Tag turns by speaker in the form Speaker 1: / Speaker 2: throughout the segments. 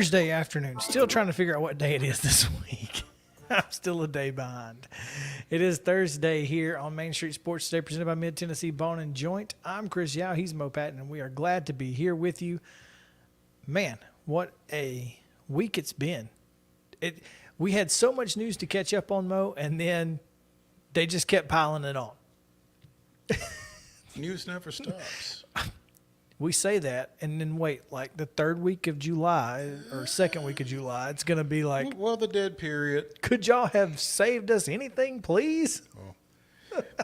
Speaker 1: Thursday afternoon. Still trying to figure out what day it is this week. I'm still a day behind. It is Thursday here on Main Street Sports Today, presented by Mid-Tennessee Bone and Joint. I'm Chris Yow. He's Mo Patton, and we are glad to be here with you. Man, what a week it's been. We had so much news to catch up on, Mo, and then they just kept piling it on.
Speaker 2: News never stops.
Speaker 1: We say that, and then wait, like the third week of July or second week of July, it's going to be like,
Speaker 2: Well, the dead period.
Speaker 1: could y'all have saved us anything, please?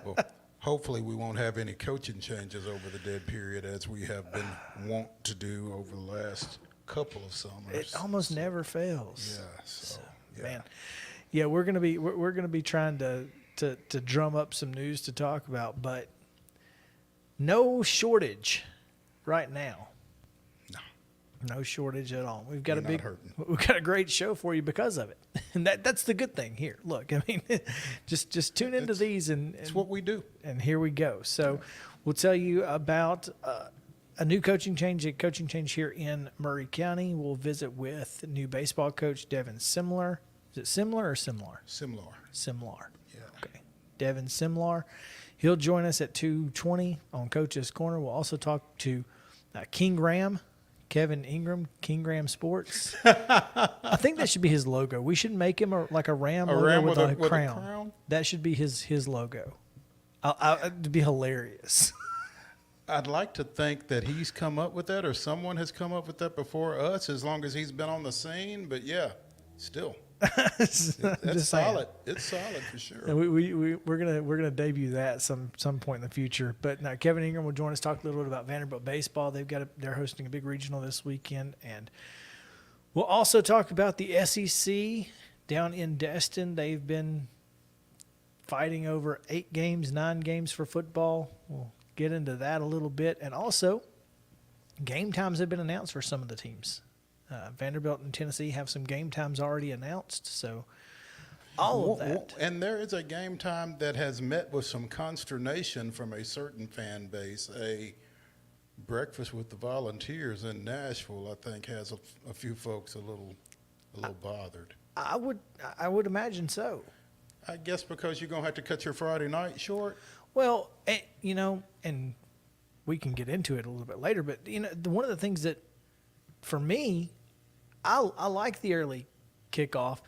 Speaker 2: Well, hopefully we won't have any coaching changes over the dead period as we have been wont to do over the last couple of summers.
Speaker 1: It almost never fails.
Speaker 2: Yeah, yeah.
Speaker 1: Man, yeah, we're gonna be trying to drum up some news to talk about, but no shortage right now. No shortage at all. We've got we've got a great show for you because of it, and that's the good thing here. Look, I mean, just tune into these, and
Speaker 2: it's what we do.
Speaker 1: And here we go. So, we'll tell you about a new coaching change here in Murray County. We'll visit with new baseball coach DEVIN SYMLAR. Is it SYMLAR or SYMLAR?
Speaker 2: SYMLAR.
Speaker 1: SYMLAR.
Speaker 2: Yeah.
Speaker 1: Okay. DEVIN SYMLAR. He'll join us at 2:20 on Coach's Corner. We'll also talk to INGRAM, Kevin Ingram, INGRAM Sports. I think that should be his logo. We should make him like a ram logo with a crown. That should be his logo. It'd be hilarious.
Speaker 2: I'd like to think that he's come up with that, or someone has come up with that before us, as long as he's been on the scene. But yeah, still, that's solid. It's solid for sure.
Speaker 1: And we're gonna debut that some point in the future. But now Kevin Ingram will join us, talk a little bit about Vanderbilt baseball. They're hosting a big regional this weekend, and we'll also talk about the SEC down in Destin. They've been fighting over 9 games for football. We'll get into that a little bit, and also game times have been announced for some of the teams. Vanderbilt and Tennessee have some game times already announced, so all of that.
Speaker 2: And there is a game time that has met with some consternation from a certain fan base. A breakfast with the Volunteers in Nashville, I think, has a few folks a little bothered.
Speaker 1: I would imagine so.
Speaker 2: I guess because you're going to have to cut your Friday night short.
Speaker 1: Well, and we can get into it a little bit later, but one of the things that, for me, I like the early kickoff.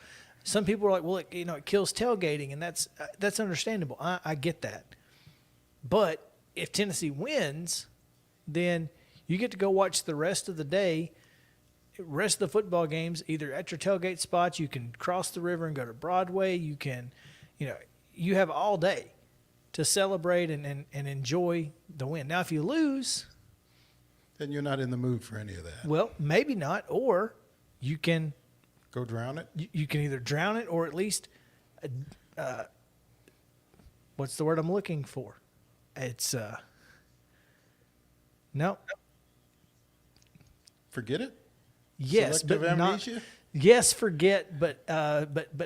Speaker 1: Some people are like, well, it kills tailgating, and that's understandable. I get that. But if Tennessee wins, then you get to go watch the rest of the day, rest of the football games, either at your tailgate spots. You can cross the river and go to Broadway. You can, you have all day to celebrate and enjoy the win. Now, if you lose,
Speaker 2: then you're not in the mood for any of that.
Speaker 1: Well, maybe not, or you can
Speaker 2: go drown it.
Speaker 1: You can either drown it or at least, what's the word I'm looking for? It's no.
Speaker 2: Forget it.
Speaker 1: Yes,
Speaker 2: Selective
Speaker 1: but
Speaker 2: amnesia?
Speaker 1: not. Yes, forget, but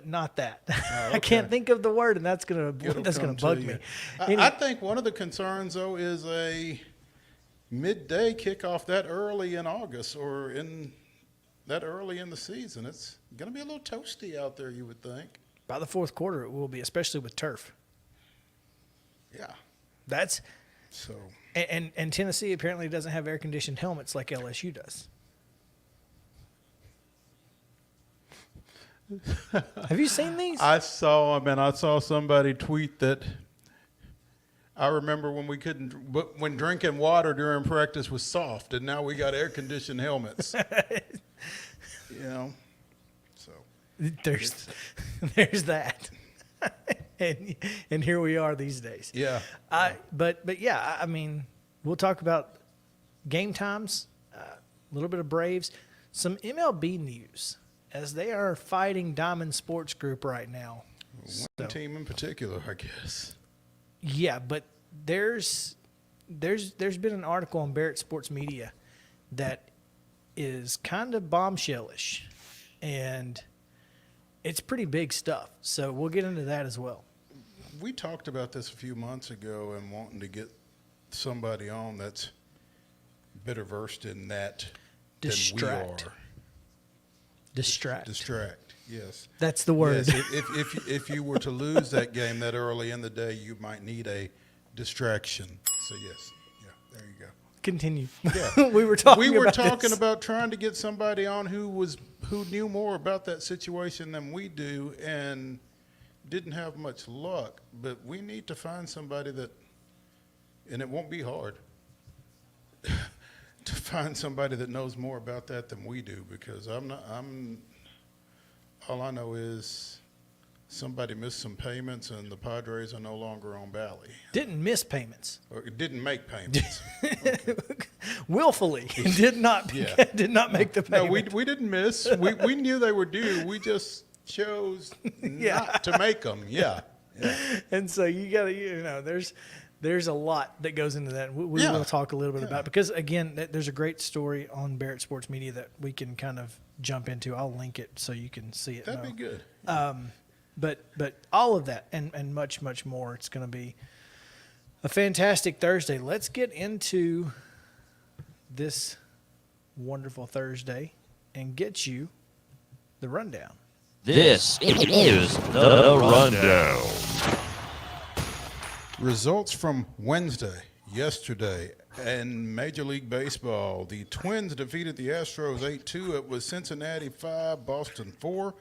Speaker 1: not that.
Speaker 2: Oh, okay.
Speaker 1: I can't think of the word, and that's gonna bug me.
Speaker 2: I think one of the concerns, though, is a midday kickoff that early in August or that early in the season. It's going to be a little toasty out there, you would think.
Speaker 1: By the fourth quarter, it will be, especially with turf.
Speaker 2: Yeah,
Speaker 1: that's
Speaker 2: so.
Speaker 1: And Tennessee apparently doesn't have air conditioned helmets like LSU does. Have you seen these?
Speaker 2: I saw somebody tweet that. I remember when when drinking water during practice was soft, and now we got air-conditioned helmets. So
Speaker 1: there's that, and here we are these days.
Speaker 2: Yeah.
Speaker 1: But yeah, I mean, we'll talk about game times, a little bit of Braves, some MLB news as they are fighting Diamond Sports Group right now.
Speaker 2: One team in particular, I guess.
Speaker 1: Yeah, but there's been an article on Barrett Sports Media that is kind of bombshellish, and it's pretty big stuff. So we'll get into that as well.
Speaker 2: We talked about this a few months ago and wanting to get somebody on that's better versed in that than we are.
Speaker 1: Distract.
Speaker 2: Distract. Yes.
Speaker 1: That's the word.
Speaker 2: Yes. If you were to lose that game that early in the day, you might need a distraction. So yes. Yeah. There you go.
Speaker 1: Continue.
Speaker 2: Yeah.
Speaker 1: we were talking.
Speaker 2: We were
Speaker 1: about
Speaker 2: talking
Speaker 1: this.
Speaker 2: about trying to get somebody on who knew more about that situation than we do, and didn't have much luck. But we need to find somebody that, and it won't be hard to find somebody that knows more about that than we do, because all I know is somebody missed some payments and the Padres are no longer on Bally.
Speaker 1: Didn't miss payments.
Speaker 2: Or didn't make payments.
Speaker 1: Willfully did not did not make the
Speaker 2: No,
Speaker 1: payment.
Speaker 2: we didn't miss. We knew they were due. We just chose not to make them. Yeah.
Speaker 1: And so you got to, there's a lot that goes into that. We will talk a little bit about, because again, there's a great story on Barrett Sports Media that we can kind of jump into. I'll link it so you can see it.
Speaker 2: That'd be good.
Speaker 1: But all of that and much, much more. It's going to be a fantastic Thursday. Let's get into this wonderful Thursday and get you the rundown.
Speaker 3: This is the Rundown.
Speaker 2: Results from Wednesday, yesterday, in Major League Baseball. The Twins defeated the Astros 8-2. It was Cincinnati 5, Boston 4.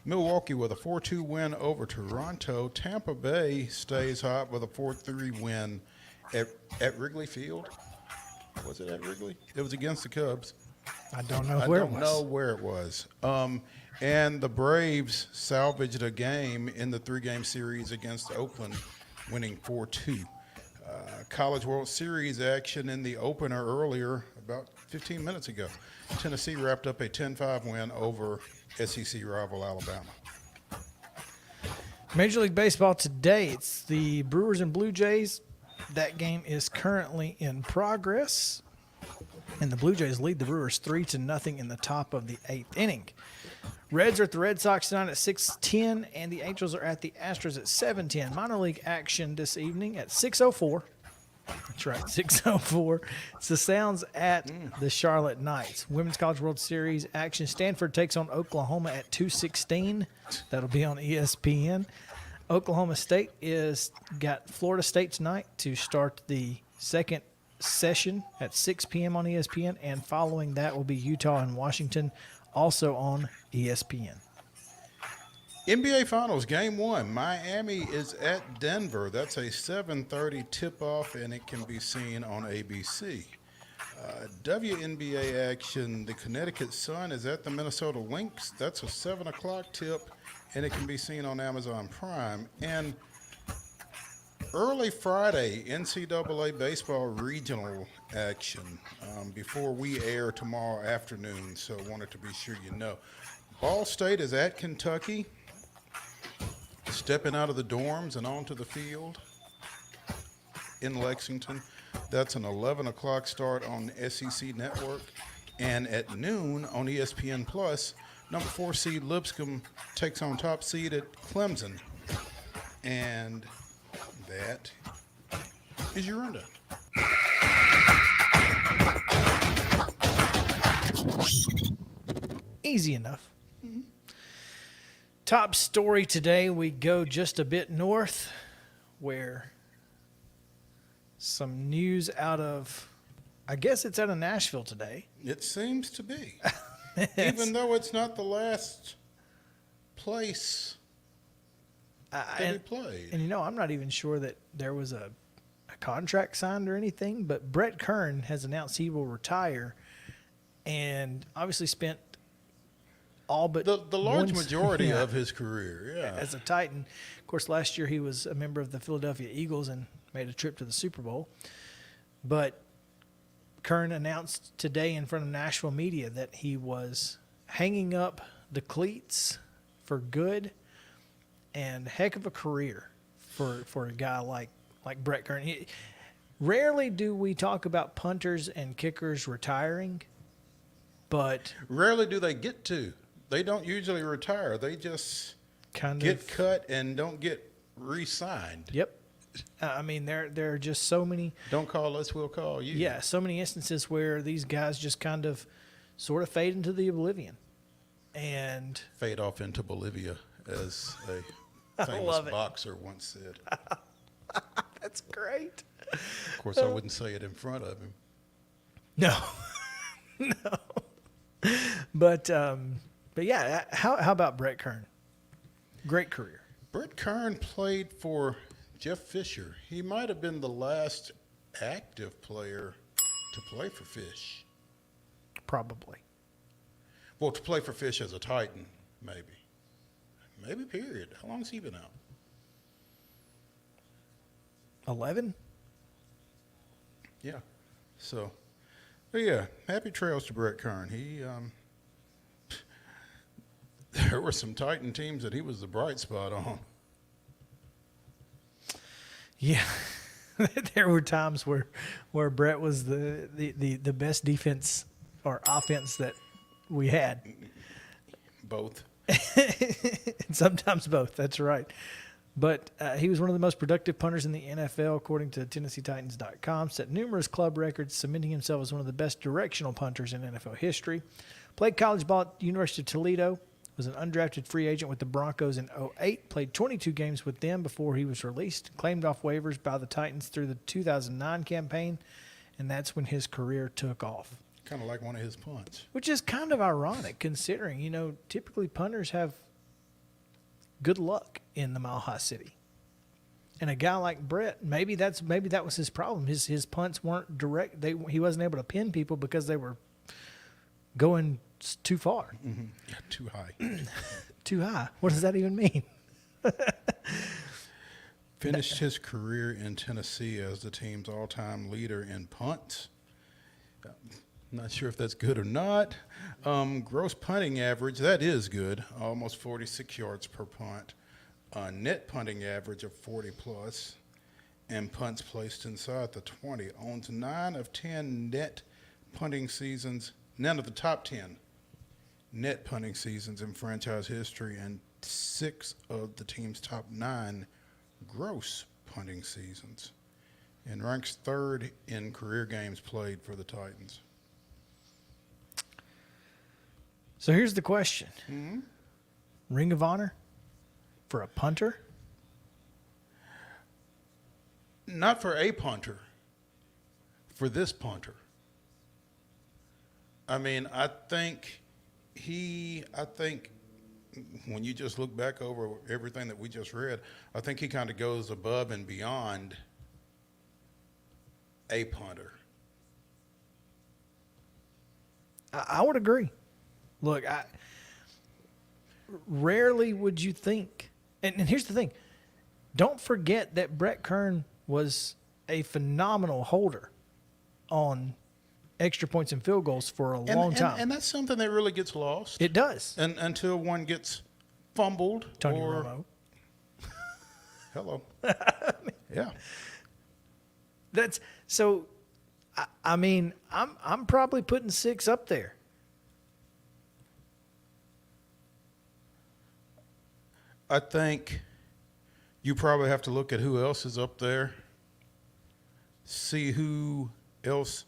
Speaker 2: Milwaukee with a 4-2 win over Toronto. Tampa Bay stays hot with a 4-3 win at Wrigley Field. Was it at Wrigley? It was against the Cubs.
Speaker 1: I don't know where it was.
Speaker 2: I don't know where it was. And the Braves salvaged a game in the 3-game series against Oakland, winning 4-2. College World Series action in the opener earlier, about 15 minutes ago. Tennessee wrapped up a 10-5 win over SEC rival Alabama.
Speaker 1: Major League Baseball today, it's the Brewers and Blue Jays. That game is currently in progress, and the Blue Jays lead the Brewers 3-0 in the top of the 8th inning. Reds are at the Red Sox tonight at 6:10, and the Angels are at the Astros at 7:10. Minor league action this evening at 6:04. That's right, 6:04. It's the Sounds at the Charlotte Knights. Women's College World Series action. Stanford takes on Oklahoma at 2:16. That'll be on ESPN. Oklahoma State got Florida State tonight to start the second session at 6 p.m. on ESPN, and following that will be Utah and Washington, also on ESPN.
Speaker 2: NBA Finals, Game 1. Miami is at Denver. That's a 7:30 tip-off, and it can be seen on ABC. WNBA action, the Connecticut Sun is at the Minnesota Lynx. That's a 7 o'clock tip, and it can be seen on Amazon Prime. And early Friday, NCAA baseball regional action before we air tomorrow afternoon, so I wanted to be sure you know. Ball State is at Kentucky, stepping out of the dorms and onto the field in Lexington. That's an 11 o'clock start on SEC Network. And at noon on ESPN Plus, number 4 seed Lipscomb takes on top seed at Clemson. And that is your rundown.
Speaker 1: Easy enough. Top story today, we go just a bit north, where some news out of, I guess it's out of Nashville today.
Speaker 2: It seems to be. Even though it's not the last place that he played.
Speaker 1: And I'm not even sure that there was a contract signed or anything, but Brett Kern has announced he will retire, and obviously spent all but
Speaker 2: the large majority of his career,
Speaker 1: as a Titan. Of course, last year he was a member of the Philadelphia Eagles and made a trip to the Super Bowl. But Kern announced today in front of Nashville media that he was hanging up the cleats for good, and heck of a career for a guy like Brett Kern. Rarely do we talk about punters and kickers retiring, but
Speaker 2: rarely do they get to. They don't usually retire. They just get cut and don't get re-signed.
Speaker 1: Yep. I mean, there are just so many.
Speaker 2: Don't call us, we'll call you.
Speaker 1: Yeah, so many instances where these guys just kind of sort of fade into the oblivion. and
Speaker 2: Fade off into Bolivia, as a famous
Speaker 1: love it.
Speaker 2: boxer once said.
Speaker 1: that's great.
Speaker 2: Of course, I wouldn't say it in front of him.
Speaker 1: No, no. But yeah, how about Brett Kern? Great career.
Speaker 2: Brett Kern played for Jeff Fisher. He might have been the last active player to play for Fish.
Speaker 1: Probably.
Speaker 2: Well, to play for Fish as a Titan, maybe. Maybe, period. How long has he been out?
Speaker 1: 11?
Speaker 2: Yeah. So, but yeah, happy trails to Brett Kern. He, there were some Titan teams that he was the bright spot on.
Speaker 1: Yeah. There were times where Brett was the best defense or offense that we had.
Speaker 2: Both.
Speaker 1: Sometimes both. That's right. But he was one of the most productive punters in the NFL, according to TennesseeTitans.com. Set numerous club records, cementing himself as one of the best directional punters in NFL history. Played college ball at the University of Toledo. Was an undrafted free agent with the Broncos in 2008. Played 22 games with them before he was released. Claimed off waivers by the Titans through the 2009 campaign, and that's when his career took off.
Speaker 2: Kind of like one of his punts.
Speaker 1: Which is kind of ironic considering, typically punters have good luck in the Mile High City. And a guy like Brett, maybe that was his problem. His punts weren't direct. He wasn't able to pin people because they were going too far.
Speaker 2: Mm-hmm. Yeah, too high.
Speaker 1: Too high. What does that even mean?
Speaker 2: Finished his career in Tennessee as the team's all-time leader in punts. Not sure if that's good or not. Gross punting average, that is good, almost 46 yards per punt. Net punting average of 40 plus, and punts placed inside the 20. Owns 9 of 10 net punting seasons, none of the top 10 net punting seasons in franchise history, and 6 of the team's top 9 gross punting seasons, and ranks 3rd in career games played for the Titans.
Speaker 1: So here's the question.
Speaker 2: Mm-hmm.
Speaker 1: Ring of Honor for a punter?
Speaker 2: Not for a punter, for this punter. I mean, I think when you just look back over everything that we just read, I think he kind of goes above and beyond a punter.
Speaker 1: I would agree. Look, rarely would you think, and here's the thing, don't forget that Brett Kern was a phenomenal holder on extra points and field goals for a long time.
Speaker 2: And that's something that really gets lost.
Speaker 1: It does.
Speaker 2: Until one gets fumbled.
Speaker 1: Tony
Speaker 2: or,
Speaker 1: Romo.
Speaker 2: Hello. Yeah.
Speaker 1: That's so. I mean, I'm probably putting 6 up there.
Speaker 2: I think you probably have to look at who else is up there, see who else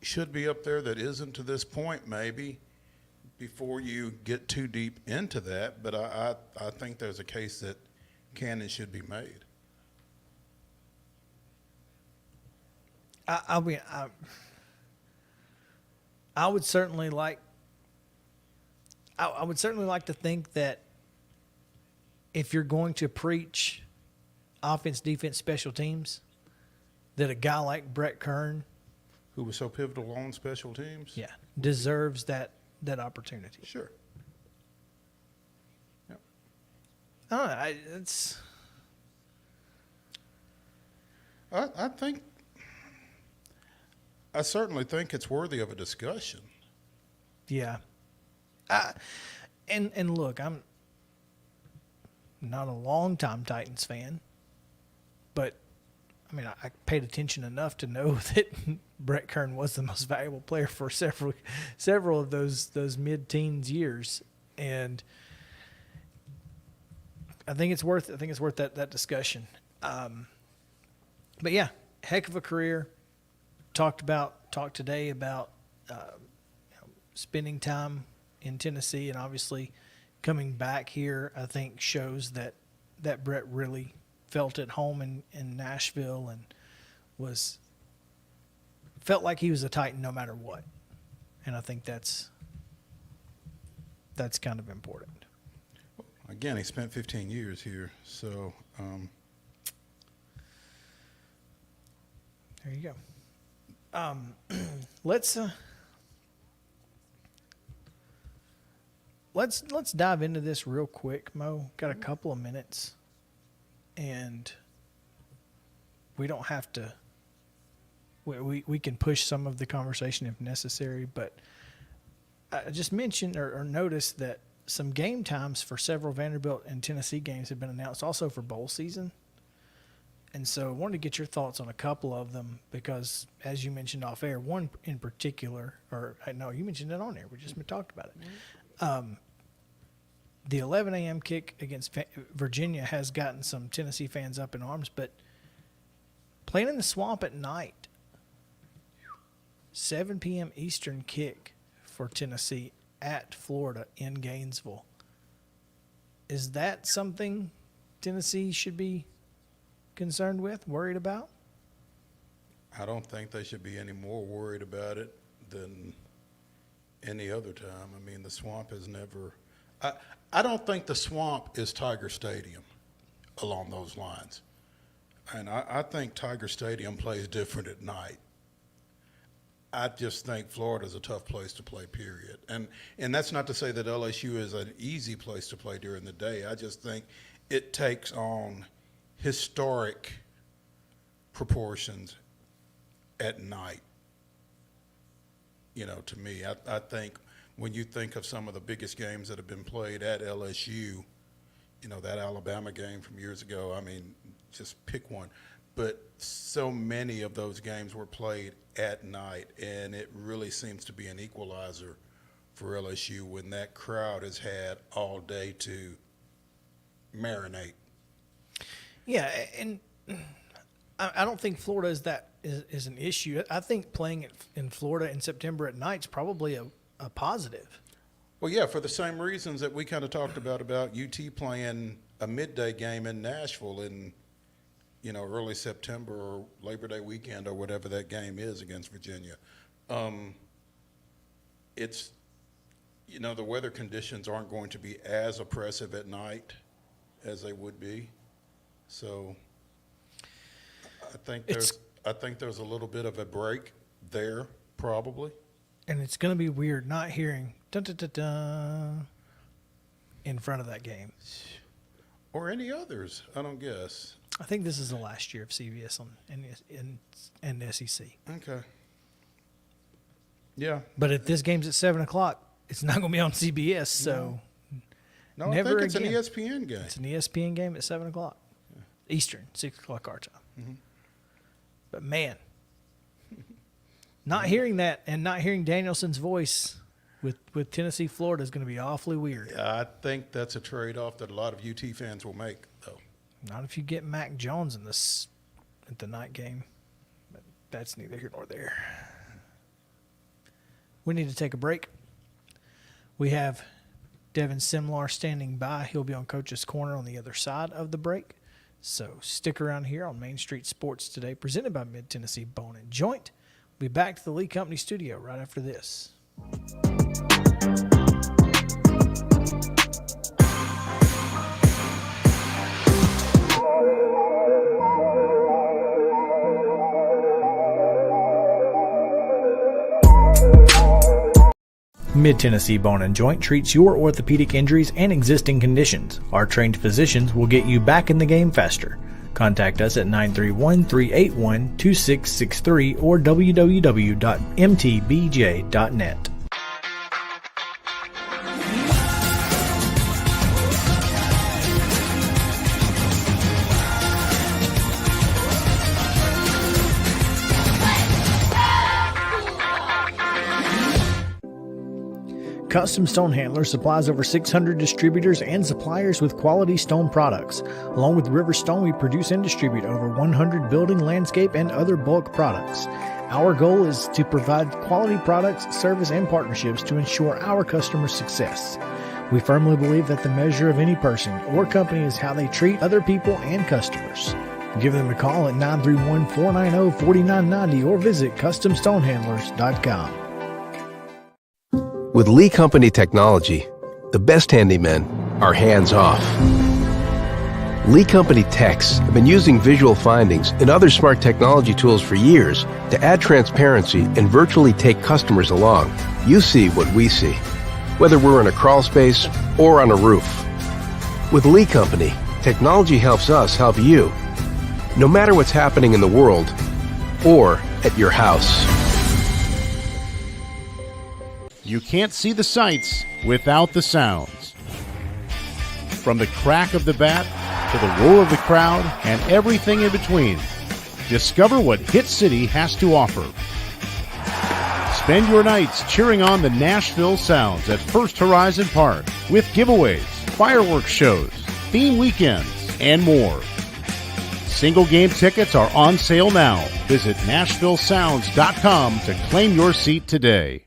Speaker 2: should be up there that isn't to this point, maybe, before you get too deep into that. But I think there's a case that can and should be made.
Speaker 1: I mean, I would certainly like. I would certainly like to think that if you're going to preach offense, defense, special teams, that a guy like Brett Kern,
Speaker 2: Who was so pivotal on special teams?
Speaker 1: yeah, deserves that opportunity.
Speaker 2: Sure. Yep.
Speaker 1: I don't know. It's.
Speaker 2: I certainly think it's worthy of a discussion.
Speaker 1: Yeah. And look, I'm not a longtime Titans fan, but I mean, I paid attention enough to know that Brett Kern was the most valuable player for several of those mid-teens years, and I think it's worth that discussion. But yeah, heck of a career. Talked today about spending time in Tennessee, and obviously coming back here, I think shows that Brett really felt at home in Nashville and felt like he was a Titan no matter what. And I think that's kind of important.
Speaker 2: Again, he spent 15 years here, so
Speaker 1: there you go. Let's dive into this real quick, Mo. Got a couple of minutes, and we don't have to. We can push some of the conversation if necessary, but I just mentioned or noticed that some game times for several Vanderbilt and Tennessee games have been announced also for bowl season. And so I wanted to get your thoughts on a couple of them because, as you mentioned off air, one in particular, or no, you mentioned it on air. We just talked about it. The 11 a.m. kick against Virginia has gotten some Tennessee fans up in arms, but playing in the Swamp at night, 7 p.m. Eastern kick for Tennessee at Florida in Gainesville. Is that something Tennessee should be concerned with, worried about?
Speaker 2: I don't think they should be any more worried about it than any other time. I mean, the Swamp has never I don't think the Swamp is Tiger Stadium along those lines. And I think Tiger Stadium plays different at night. I just think Florida's a tough place to play, period. And that's not to say that LSU is an easy place to play during the day. I just think it takes on historic proportions at night. You know, to me, I think when you think of some of the biggest games that have been played at LSU, you know, that Alabama game from years ago, I mean, just pick one. But so many of those games were played at night, and it really seems to be an equalizer for LSU when that crowd has had all day to marinate.
Speaker 1: Yeah, and I don't think Florida is an issue. I think playing in Florida in September at night is probably a positive.
Speaker 2: Well, yeah, for the same reasons that we kind of talked about UT playing a midday game in Nashville in, you know, early September or Labor Day weekend or whatever that game is against Virginia. It's, you know, the weather conditions aren't going to be as oppressive at night as they would be. So I think there's a little bit of a break there, probably.
Speaker 1: And it's going to be weird not hearing dun, dun, dun, dun in front of that game.
Speaker 2: Or any others, I don't guess.
Speaker 1: I think this is the last year of CBS and the SEC.
Speaker 2: Okay. Yeah.
Speaker 1: But if this game's at 7 o'clock, it's not going to be on CBS. So
Speaker 2: No,
Speaker 1: never
Speaker 2: I think it's
Speaker 1: again.
Speaker 2: an ESPN game.
Speaker 1: It's an ESPN game at 7 o'clock Eastern, 6 o'clock our time.
Speaker 2: Mm-hmm.
Speaker 1: But man, not hearing that and not hearing Danielson's voice with Tennessee, Florida is going to be awfully weird.
Speaker 2: Yeah, I think that's a trade-off that a lot of UT fans will make, though.
Speaker 1: Not if you get Mac Jones at the night game. But that's neither here nor there. We need to take a break. We have Devin SYMLAR standing by. He'll be on Coach's Corner on the other side of the break. So stick around here on Main Street Sports Today, presented by Mid-Tennessee Bone and Joint. We'll be back to the Lee Company studio right after this. Mid-Tennessee Bone and Joint treats your orthopedic injuries and existing conditions. Our trained physicians will get you back in the game faster. Contact us at 931-381-2663 or www.mtbj.net. Custom Stone Handler supplies over 600 distributors and suppliers with quality stone products. Along with River Stone, we produce and distribute over 100 building, landscape, and other bulk products. Our goal is to provide quality products, service, and partnerships to ensure our customers' success. We firmly believe that the measure of any person or company is how they treat other people and customers. Give them a call at 931-490-4990 or visit CustomStonehandlers.com.
Speaker 4: With Lee Company technology, the best handymen are hands-off. Lee Company techs have been using visual findings and other smart technology tools for years to add transparency and virtually take customers along. You see what we see, whether we're in a crawl space or on a roof. With Lee Company, technology helps us help you, no matter what's happening in the world or at your house.
Speaker 5: You can't see the sights without the sounds. From the crack of the bat to the roar of the crowd and everything in between, discover what Hit City has to offer. Spend your nights cheering on the Nashville Sounds at First Horizon Park with giveaways, fireworks shows, theme weekends, and more. Single game tickets are on sale now. Visit NashvilleSounds.com to claim your seat today.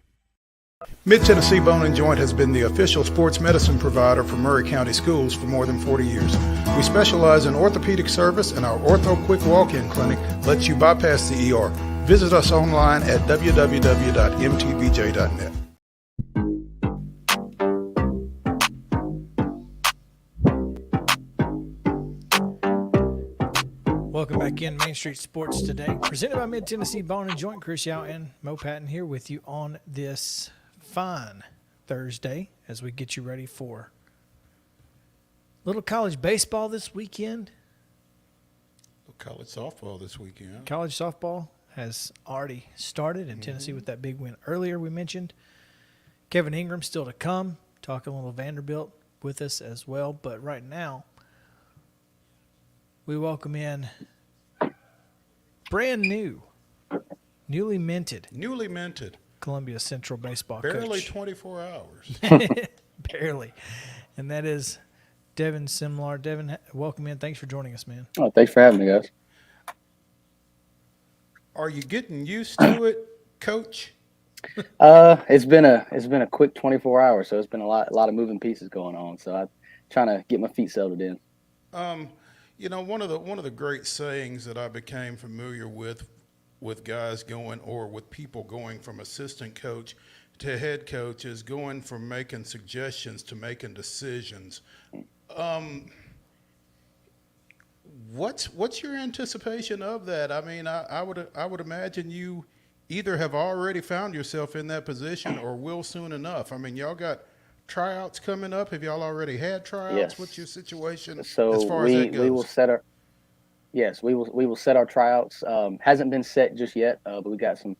Speaker 6: Mid-Tennessee Bone and Joint has been the official sports medicine provider for Murray County Schools for more than 40 years. We specialize in orthopedic service, and our Ortho Quick Walk-In Clinic lets you bypass the ER. Visit us online at www.mtbj.net.
Speaker 1: Welcome back in Main Street Sports Today, presented by Mid-Tennessee Bone and Joint. Chris Yow and Mo Patton here with you on this fine Thursday as we get you ready for little college baseball this weekend.
Speaker 2: College softball this weekend.
Speaker 1: College softball has already started in Tennessee with that big win earlier we mentioned. Kevin Ingram still to come, talking a little Vanderbilt with us as well. But right now, we welcome in brand new, newly minted Columbia Central baseball
Speaker 2: Barely
Speaker 1: coach.
Speaker 2: 24 hours.
Speaker 1: Barely. And that is DEVIN SYMLAR. DEVIN, welcome in. Thanks for joining us, man.
Speaker 7: Oh, thanks for having me, guys.
Speaker 2: Are you getting used to it, Coach?
Speaker 7: It's been a quick 24 hours, so it's been a lot of moving pieces going on. So I'm trying to get my feet settled in.
Speaker 2: You know, one of the great sayings that I became familiar with guys going, or with people going from assistant coach to head coach, is going from making suggestions to making decisions. What's your anticipation of that? I mean, I would imagine you either have already found yourself in that position or will soon enough. I mean, y'all got tryouts coming up. Have y'all already had tryouts?
Speaker 7: Yes.
Speaker 2: What's your situation
Speaker 7: So
Speaker 2: as far as that goes?
Speaker 7: we will set our tryouts. Hasn't been set just yet, but we got some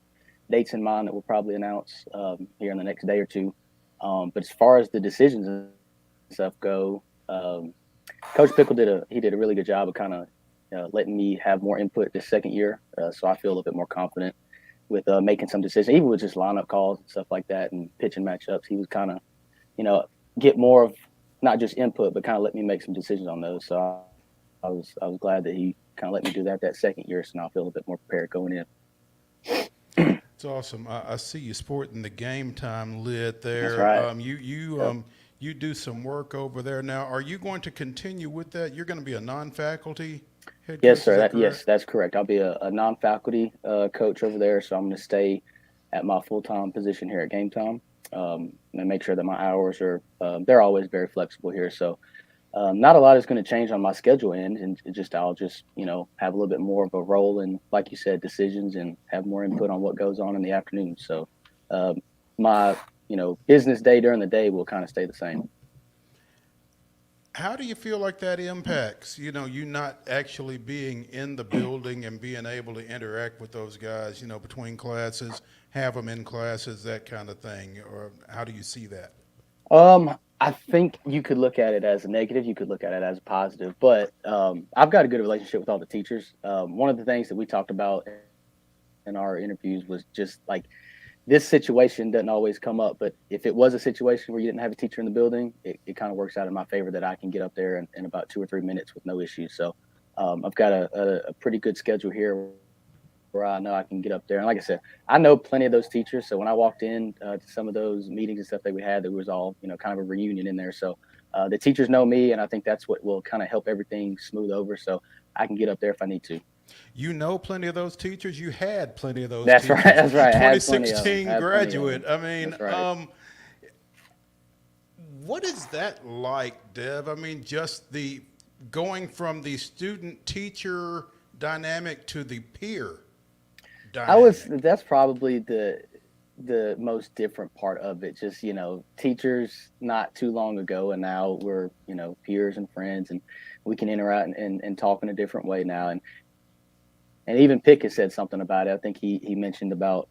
Speaker 7: dates in mind that we'll probably announce here in the next day or two. But as far as the decisions and stuff go, Coach Pickle did a really good job of kind of letting me have more input this second year. So I feel a little bit more confident with making some decisions, even with just lineup calls and stuff like that and pitching matchups. He was kind of, get more of not just input, but kind of let me make some decisions on those. So I was glad that he kind of let me do that second year. So now I feel a bit more prepared going in.
Speaker 2: It's awesome. I see you sporting the Game Time lid there.
Speaker 7: That's right.
Speaker 2: You do some work over there now. Are you going to continue with that? You're going to be a non-faculty head coach?
Speaker 7: Yes, sir.
Speaker 2: Is that correct?
Speaker 7: Yes, that's correct. I'll be a non-faculty coach over there. So I'm going to stay at my full-time position here at Game Time and make sure that my hours are they're always very flexible here. So not a lot is going to change on my schedule end, and I'll just have a little bit more of a role in, like you said, decisions and have more input on what goes on in the afternoon. So my business day during the day will kind of stay the same.
Speaker 2: How do you feel like that impacts, you not actually being in the building and being able to interact with those guys, between classes, have them in classes, that kind of thing? Or how do you see that?
Speaker 7: I think you could look at it as a negative. You could look at it as a positive. But I've got a good relationship with all the teachers. One of the things that we talked about in our interviews was just like, this situation doesn't always come up, but if it was a situation where you didn't have a teacher in the building, it kind of works out in my favor that I can get up there in about 2 or 3 minutes with no issues. So I've got a pretty good schedule here where I know I can get up there. And like I said, I know plenty of those teachers. So when I walked in to some of those meetings and stuff that we had, there was all, kind of a reunion in there. So the teachers know me, and I think that's what will kind of help everything smooth over. So I can get up there if I need to.
Speaker 2: You know plenty of those teachers. You had plenty of those
Speaker 7: That's
Speaker 2: teachers.
Speaker 7: right. That's right. I had plenty of
Speaker 2: 2016
Speaker 7: them. I had plenty of
Speaker 2: graduate.
Speaker 7: them.
Speaker 2: I mean,
Speaker 7: That's right.
Speaker 2: what is that like, Dev? I mean, just the going from the student-teacher dynamic to the peer dynamic.
Speaker 7: That's probably the most different part of it. Just, teachers not too long ago, and now we're, peers and friends, and we can interact and talk in a different way now. And even Pickett said something about it. I think he mentioned about,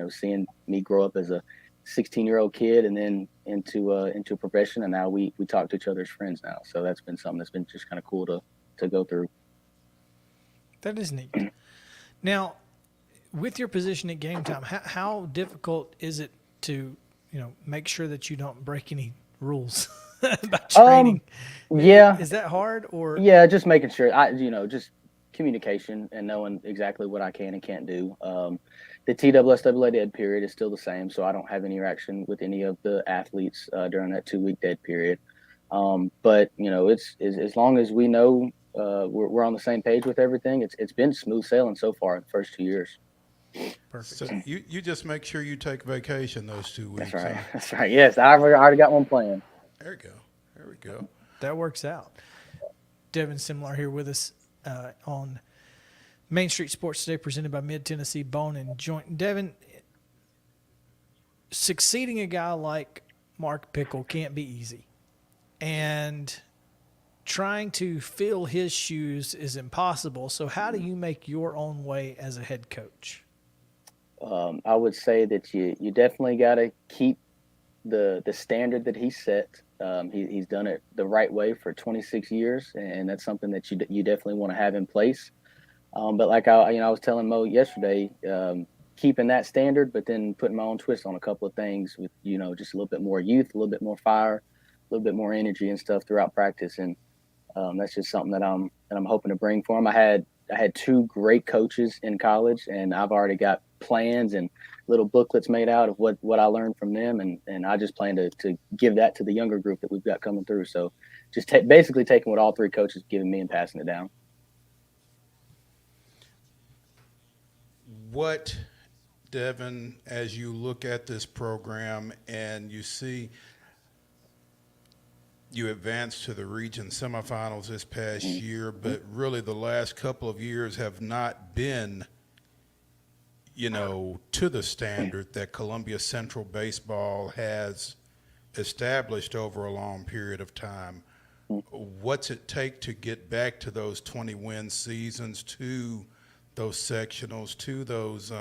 Speaker 7: seeing me grow up as a 16-year-old kid and then into a profession, and now we talk to each other as friends now. So that's been something that's been just kind of cool to go through.
Speaker 1: That is neat. Now, with your position at game time, how difficult is it to, make sure that you don't break any rules about training?
Speaker 7: Yeah.
Speaker 1: Is that hard or?
Speaker 7: Yeah, just making sure just communication and knowing exactly what I can and can't do. The TSSAA dead period is still the same, so I don't have any interaction with any of the athletes during that 2-week dead period. But it's as long as we know we're on the same page with everything. It's been smooth sailing so far in the first 2 years.
Speaker 1: Perfect.
Speaker 2: So you just make sure you take vacation those 2 weeks.
Speaker 7: That's right.
Speaker 2: Huh?
Speaker 7: That's right. Yes, I already got one planned.
Speaker 2: There we go.
Speaker 1: That works out. Devin SYMLAR here with us on Main Street Sports Today, presented by Mid-Tennessee Bone and Joint. Devin, succeeding a guy like Mark Pickle can't be easy. And trying to fill his shoes is impossible. So how do you make your own way as a head coach?
Speaker 7: I would say that you definitely got to keep the standard that he set. He's done it the right way for 26 years, and that's something that you definitely want to have in place. But like I was telling Mo yesterday, keeping that standard, but then putting my own twist on a couple of things with just a little bit more youth, a little bit more fire, a little bit more energy and stuff throughout practice, and that's just something that I'm hoping to bring for him. I had 2 great coaches in college, and I've already got plans and little booklets made out of what I learned from them, and I just plan to give that to the younger group that we've got coming through. So just basically taking what all 3 coaches have given me and passing it down.
Speaker 2: What, Devin, as you look at this program and you see you advanced to the region semifinals this past year, but really the last couple of years have not been, to the standard that Columbia Central baseball has established over a long period of time. What's it take to get back to those 20-win seasons, to those sectionals, to those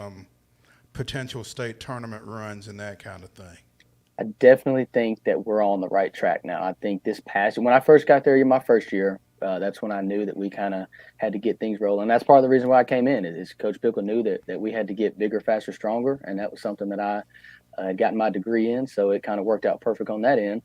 Speaker 2: potential state tournament runs and that kind of thing?
Speaker 7: I definitely think that we're on the right track now. I think when I first got there, my first year, that's when I knew that we kind of had to get things rolling. That's part of the reason why I came in is Coach Pickle knew that we had to get bigger, faster, stronger. And that was something that I had gotten my degree in. So it kind of worked out perfect on that end.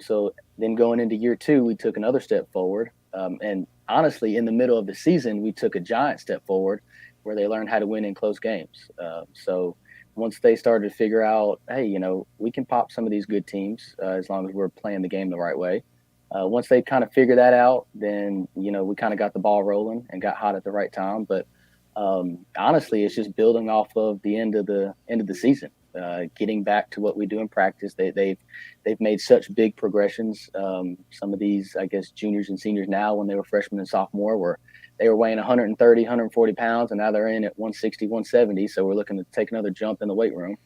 Speaker 7: So then going into year 2, we took another step forward. And honestly, in the middle of the season, we took a giant step forward where they learned how to win in close games. So once they started to figure out, hey, we can pop some of these good teams as long as we're playing the game the right way. Once they kind of figured that out, then, we kind of got the ball rolling and got hot at the right time. But honestly, it's just building off of the end of the season, getting back to what we do in practice. They've made such big progressions. Some of these, I guess, juniors and seniors now, when they were freshmen and sophomore, they were weighing 130, 140 pounds, and now they're in at 160, 170. So we're looking to take another jump in the weight room.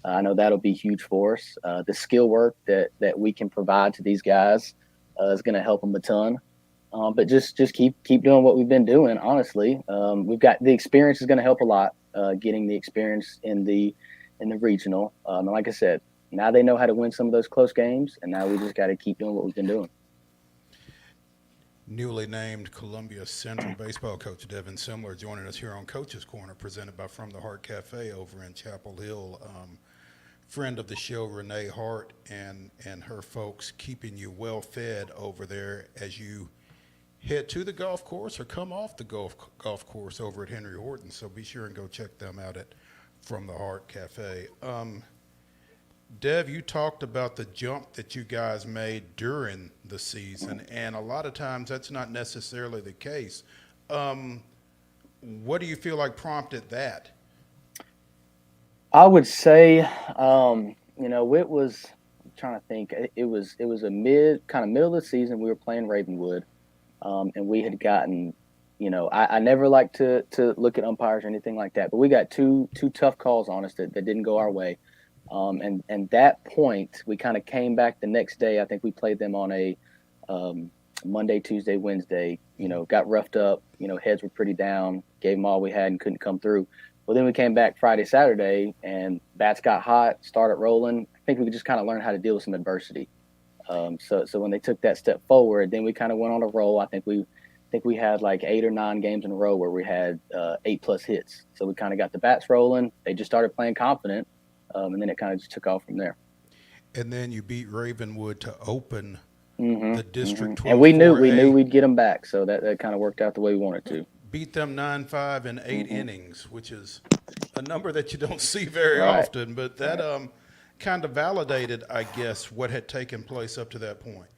Speaker 7: I know that'll be huge for us. The skill work that we can provide to these guys is going to help them a ton. But just keep doing what we've been doing. Honestly, we've got the experience is going to help a lot. Getting the experience in the regional, and like I said, now they know how to win some of those close games, and now we just got to keep doing what we've been doing.
Speaker 2: Newly named Columbia Central baseball coach Devin SYMLAR joining us here on Coach's Corner, presented by From the Heart Cafe over in Chapel Hill. Friend of the show, Renee Hart, and her folks keeping you well fed over there as you head to the golf course or come off the golf course over at Henry Horton. So be sure and go check them out at From the Heart Cafe. Dev, you talked about the jump that you guys made during the season, and a lot of times that's not necessarily the case. What do you feel like prompted that?
Speaker 7: I would say, it was. I'm trying to think. It was a middle of the season. We were playing Ravenwood, and we had gotten. I never like to look at umpires or anything like that, but we got two tough calls on us that didn't go our way. And that point, we kind of came back the next day. I think we played them on a Monday, Tuesday, Wednesday. Got roughed up. Heads were pretty down. Gave them all we had and couldn't come through. Well, then we came back Friday, Saturday, and bats got hot, started rolling. I think we could just kind of learn how to deal with some adversity. So when they took that step forward, then we kind of went on a roll. I think we had like 8 or 9 games in a row where we had 8+ hits. So we kind of got the bats rolling. They just started playing confident, and then it kind of just took off from there.
Speaker 2: And then you beat Ravenwood to open the District 12.
Speaker 7: And we knew we'd get them back, so that kind of worked out the way we wanted to.
Speaker 2: Beat them 9-5 in 8 innings, which is a number that you don't see very
Speaker 7: Right.
Speaker 2: often. But that kind of validated, I guess, what had taken place up to that point.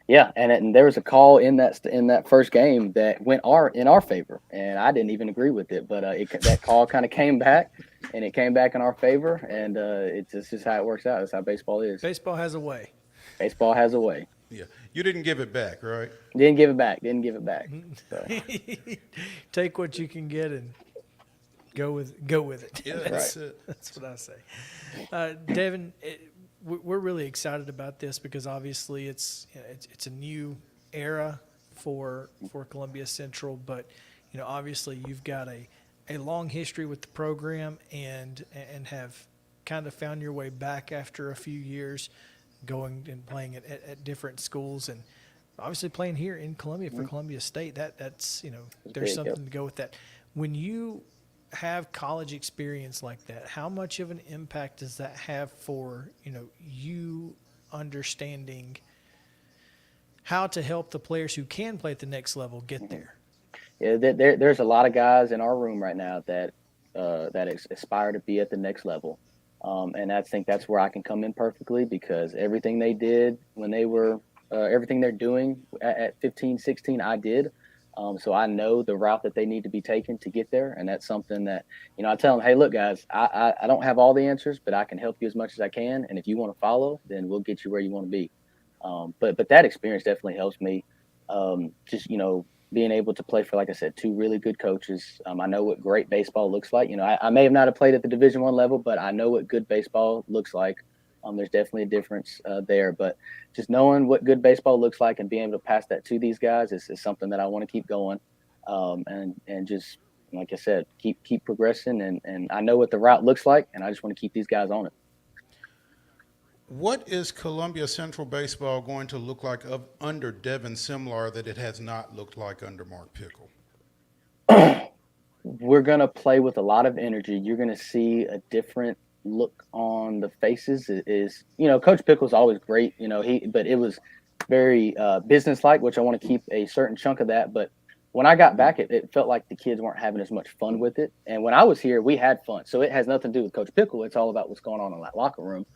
Speaker 7: Yeah, and there was a call in that first game that went in our favor, and I didn't even agree with it, but that call kind of came back, and it came back in our favor, and it's just how it works out. That's how baseball is.
Speaker 1: Baseball has a way.
Speaker 7: Baseball has a way.
Speaker 2: Yeah, you didn't give it back, right?
Speaker 7: Didn't give it back. So.
Speaker 1: Take what you can get and go with it.
Speaker 2: Yeah, that's it.
Speaker 1: That's what I say. Devin, we're really excited about this because obviously it's a new era for Columbia Central, but obviously you've got a long history with the program and have kind of found your way back after a few years going and playing at different schools and obviously playing here in Columbia for Columbia State. That's there's something to go with that. When you have college experience like that, how much of an impact does that have for you understanding how to help the players who can play at the next level get there?
Speaker 7: Yeah, there's a lot of guys in our room right now that aspire to be at the next level. And I think that's where I can come in perfectly because everything they did when they were everything they're doing at 15, 16, I did. So I know the route that they need to be taken to get there. And that's something that, I tell them, hey, look, guys, I don't have all the answers, but I can help you as much as I can. And if you want to follow, then we'll get you where you want to be. But that experience definitely helps me. Just, being able to play for, like I said, 2 really good coaches. I know what great baseball looks like. I may have not have played at the Division I level, but I know what good baseball looks like. There's definitely a difference there, but just knowing what good baseball looks like and being able to pass that to these guys is something that I want to keep going. And just, like I said, keep progressing. And I know what the route looks like, and I just want to keep these guys on it.
Speaker 2: What is Columbia Central baseball going to look like under DEVIN SYMLAR that it has not looked like under Mark Pickle?
Speaker 7: We're going to play with a lot of energy. You're going to see a different look on the faces. Coach Pickle's always great, but it was very businesslike, which I want to keep a certain chunk of that. But when I got back, it felt like the kids weren't having as much fun with it. And when I was here, we had fun. So it has nothing to do with Coach Pickle. It's all about what's going on in that locker room.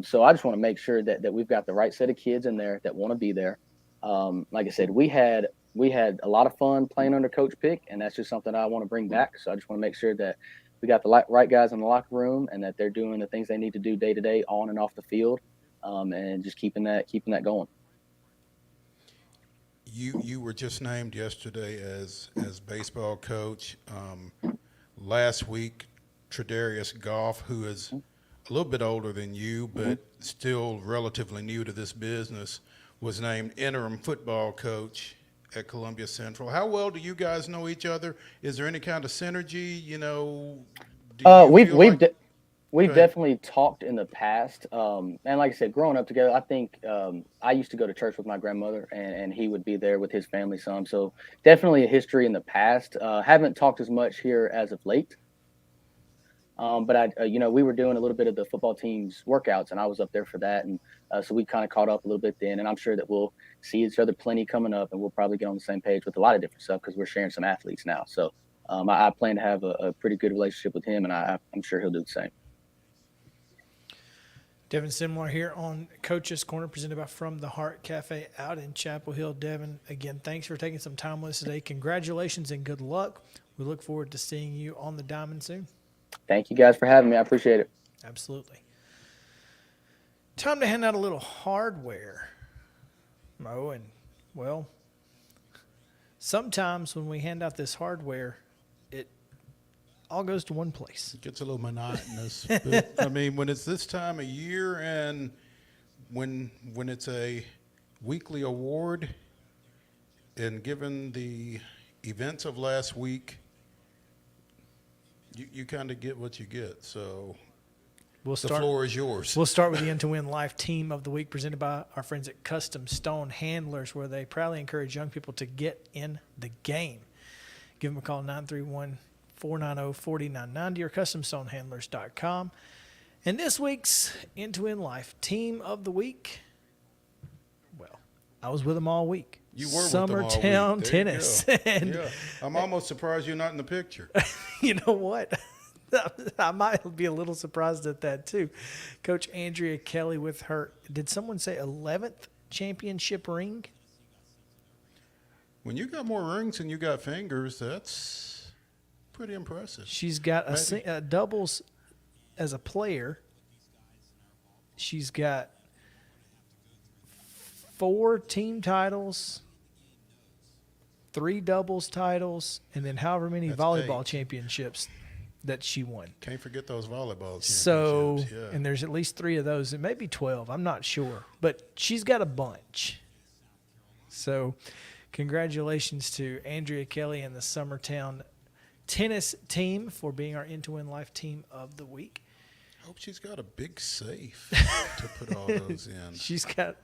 Speaker 7: So I just want to make sure that we've got the right set of kids in there that want to be there. Like I said, we had a lot of fun playing under Coach Pick, and that's just something I want to bring back. So I just want to make sure that we got the right guys in the locker room and that they're doing the things they need to do day to day on and off the field, and just keeping that going.
Speaker 2: You were just named yesterday as baseball coach. Last week, Tredarius Goff, who is a little bit older than you, but still relatively new to this business, was named interim football coach at Columbia Central. How well do you guys know each other? Is there any kind of synergy?
Speaker 7: We've definitely talked in the past. And like I said, growing up together, I think I used to go to church with my grandmother, and he would be there with his family some. So definitely a history in the past. Haven't talked as much here as of late. But we were doing a little bit of the football team's workouts, and I was up there for that. And So we kind of caught up a little bit then, and I'm sure that we'll see each other plenty coming up, and we'll probably get on the same page with a lot of different stuff because we're sharing some athletes now. So I plan to have a pretty good relationship with him, and I'm sure he'll do the same.
Speaker 1: Devin SYMLAR here on Coach's Corner, presented by From the Heart Cafe out in Chapel Hill. Devin, again, thanks for taking some time with us today. Congratulations and good luck. We look forward to seeing you on the diamond soon.
Speaker 7: Thank you guys for having me. I appreciate it.
Speaker 1: Absolutely. Time to hand out a little hardware, Mo. And, well, sometimes when we hand out this hardware, it all goes to one place.
Speaker 2: It gets a little monotonous. But, I mean, when it's this time of year and when it's a weekly award, and given the events of last week, you kind of get what you get. So the floor is yours.
Speaker 1: We'll start with the End-to-Win Life Team of the Week, presented by our friends at Custom Stone Handlers, where they proudly encourage young people to get in the game. Give them a call, 931-490-4990 or CustomStoneHandlers.com. And this week's End-to-Win Life Team of the Week, well, I was with them all week.
Speaker 2: You were
Speaker 1: Summertown
Speaker 2: with them all week.
Speaker 1: Tennis.
Speaker 2: And yeah. I'm almost surprised you're not in the picture.
Speaker 1: You know what? I might be a little surprised at that too. Coach Andrea Kelly with her, did someone say 11th championship ring?
Speaker 2: When you got more rings than you got fingers, that's pretty impressive.
Speaker 1: She's got a doubles as a player. She's got 4 team titles, 3 doubles titles, and then however many
Speaker 2: That's
Speaker 1: volleyball
Speaker 2: 8
Speaker 1: championships that she won.
Speaker 2: Can't forget those volleyball championships.
Speaker 1: So,
Speaker 2: yeah.
Speaker 1: And there's at least 3 of those. It may be 12. I'm not sure. But she's got a bunch. So congratulations to Andrea Kelly and the Summertown Tennis team for being our End-to-Win Life Team of the Week.
Speaker 2: I hope she's got a big safe to put all those in.
Speaker 1: She's got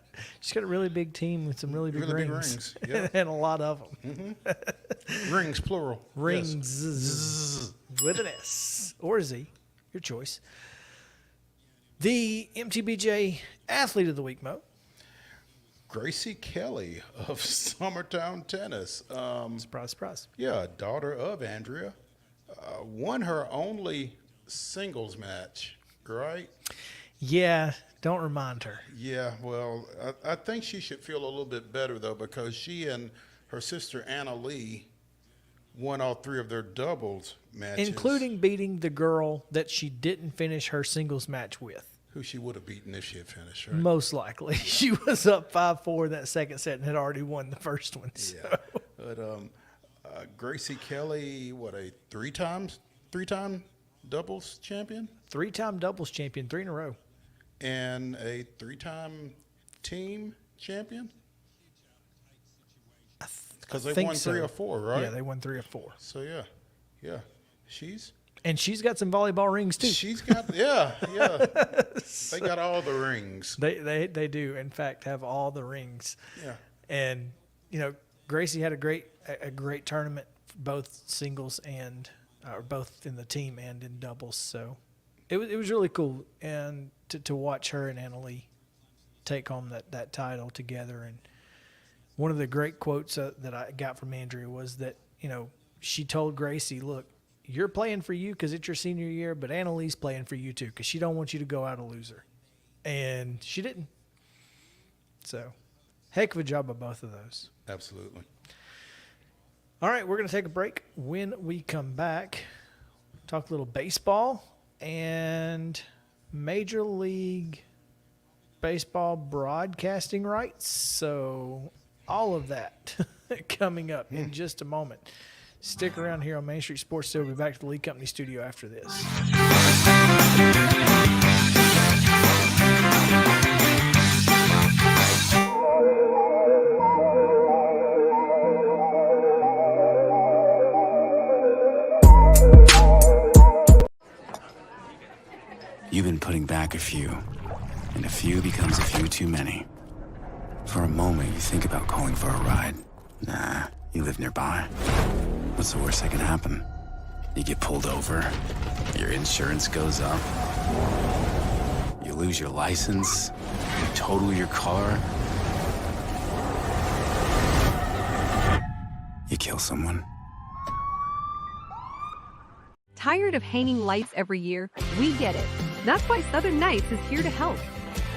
Speaker 1: a really big team with some really big rings.
Speaker 2: Yeah.
Speaker 1: And a lot of them.
Speaker 2: Mm-hmm. Rings, plural.
Speaker 1: Rings.
Speaker 2: Yes.
Speaker 1: With an S or a Z, your choice. The MTBJ Athlete of the Week, Mo.
Speaker 2: Gracie Kelly of Summertown Tennis.
Speaker 1: Surprise, surprise.
Speaker 2: Yeah, daughter of Andrea. Won her only singles match, right?
Speaker 1: Yeah, don't remind her.
Speaker 2: Yeah, well, I think she should feel a little bit better, though, because she and her sister Anna Lee won all 3 of their doubles matches.
Speaker 1: Including beating the girl that she didn't finish her singles match with.
Speaker 2: Who she would have beaten if she had finished, right?
Speaker 1: Most likely. She was up 5-4 in that second set and had already won the first one. So.
Speaker 2: Yeah. But Gracie Kelly, what, a 3-time doubles champion?
Speaker 1: 3-time doubles champion, 3 in a row.
Speaker 2: And a 3-time team champion? Because they won 3 or 4, right?
Speaker 1: Yeah, they won 3 or 4.
Speaker 2: So, yeah.
Speaker 1: And she's got some volleyball rings, too.
Speaker 2: She's got, yeah. They got all the rings.
Speaker 1: They do, in fact, have all the rings.
Speaker 2: Yeah.
Speaker 1: And, Gracie had a great tournament, both singles and both in the team and in doubles. So it was really cool, and to watch her and Annalie take home that title together. And one of the great quotes that I got from Andrea was that she told Gracie, "Look, you're playing for you because it's your senior year, but Annalie's playing for you too because she don't want you to go out a loser," and she didn't. So, heck of a job by both of those.
Speaker 2: Absolutely.
Speaker 1: All right, we're going to take a break. When we come back, talk a little baseball and Major League Baseball broadcasting rights. So all of that coming up in just a moment. Stick around here on Main Street Sports. We'll be back to the Lee Company studio after this.
Speaker 8: You've been putting back a few, and a few becomes a few too many. For a moment, you think about calling for a ride. Nah, you live nearby. What's the worst that can happen? You get pulled over, your insurance goes up. You You lose your license, you total your car, you kill someone.
Speaker 9: Tired of hanging lights every year? We get it. That's why Southern Nights is here to help.